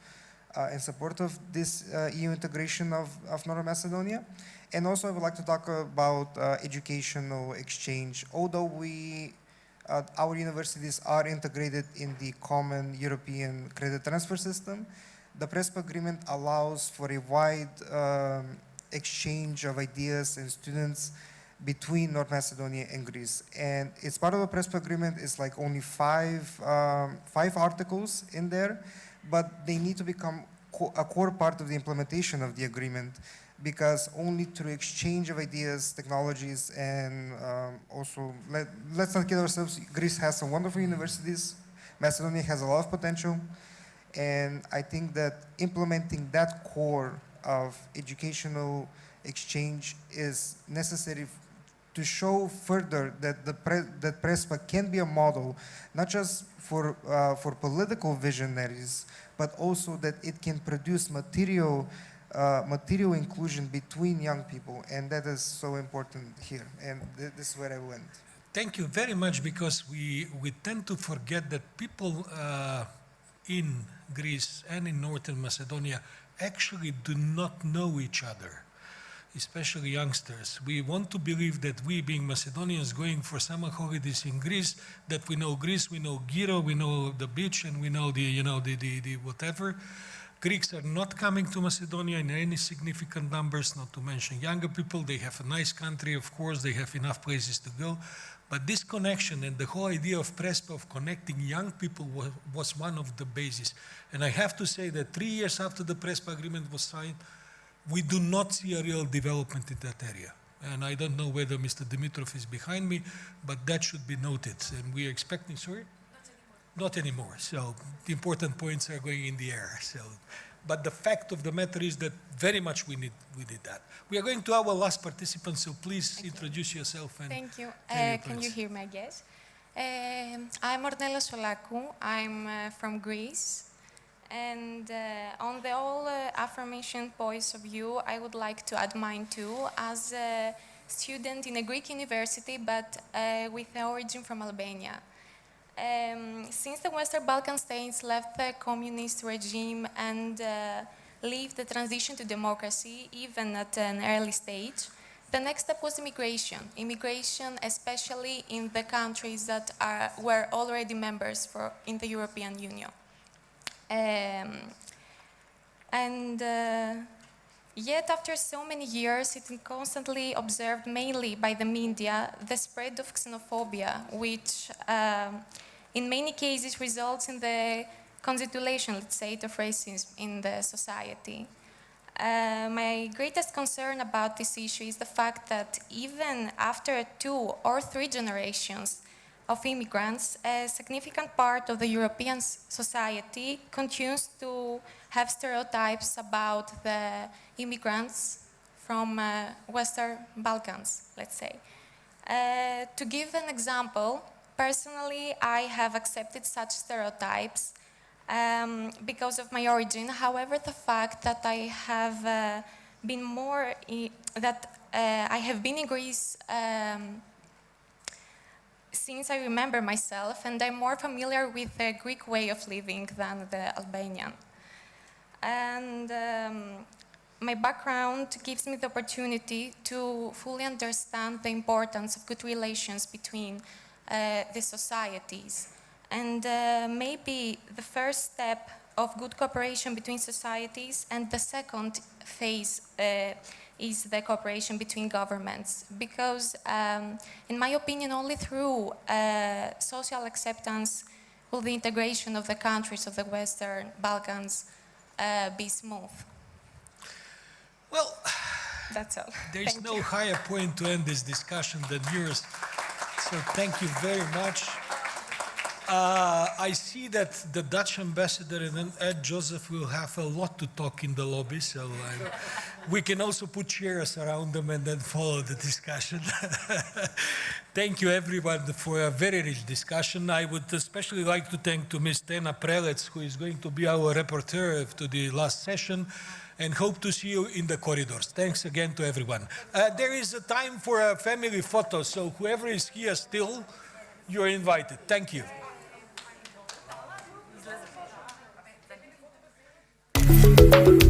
in support of this EU integration of North Macedonia. And also I would like to talk about educational exchange. Although our universities are integrated in the common European credit transfer system, the PRESPA agreement allows for a wide exchange of ideas and students between North Macedonia and Greece. And it's part of the PRESPA agreement. It's like only five articles in there, but they need to become a core part of the implementation of the agreement, because only through exchange of ideas, technologies, and also, let's not kid ourselves, Greece has some wonderful universities, Macedonia has a lot of potential, and I think that implementing that core of educational exchange is necessary to show further that that PRESPA can be a model, not just for political visionaries, but also that it can produce material inclusion between young people, and that is so important here. And this is where I went. Thank you very much, because we tend to forget that people in Greece and in Northern Macedonia actually do not know each other, especially youngsters. We want to believe that we, being Macedonians going for summer holidays in Greece, that we know Greece, we know Giro, we know the beach, and we know the whatever. Greeks are not coming to Macedonia in any significant numbers, not to mention younger people. They have a nice country, of course, they have enough places to go. But this connection and the whole idea of PRESPA, of connecting young people, was one of the bases. And I have to say that 3 years after the PRESPA agreement was signed, we do not see a real development in that area. And I don't know whether Mr. Dimitrov is behind me, but that should be noted. And we are expecting, sorry? Not anymore. So the important points are going in the air. So, but the fact of the matter is that very much we need that. We are going to our last participant, so please introduce yourself. And thank you. Can Can you hear me, I guess? I'm Ornella Solakou. I'm from Greece. And on the all aforementioned points of view, I would like to add mine too, as a student in a Greek university, but with the origin from Albania. Since the Western Balkan states left the communist regime and lived the transition to democracy, even at an early stage, the next step was immigration. Immigration, especially in the countries that were already members in the European Union. Yet after so many years, it is constantly observed, mainly by the media, the spread of xenophobia, which in many cases results in the constitution, let's say, of racism in the society. My greatest concern about this issue is the fact that even after 2 or 3 generations of immigrants, a significant part of the European society continues to have stereotypes about the immigrants from Western Balkans, let's say. To give an example, personally, I have accepted such stereotypes because of my origin. However, the fact that I have been I have been in Greece since I remember myself, and I'm more familiar with the Greek way of living than the Albanian. And my background gives me the opportunity to fully understand the importance of good relations between the societies. And maybe the first step of good cooperation between societies, and the second phase is the cooperation between governments. Because, in my opinion, only through social acceptance will the integration of the countries of the Western Balkans be smooth. Well, that's all. There's no higher point to end this discussion than yours. So thank you very much. I see that the Dutch ambassador and then Ed Joseph will have a lot to talk in the lobby, so we can also put chairs around them and then follow the discussion. Thank you everyone for a very rich discussion. I would especially like to thank to Ms. Tena Prelec, who is going to be our rapporteur to the last session, and hope to see you in the corridors. Thanks again to everyone. There is a time for a family photo, so whoever is here still, you're invited. Thank you. you.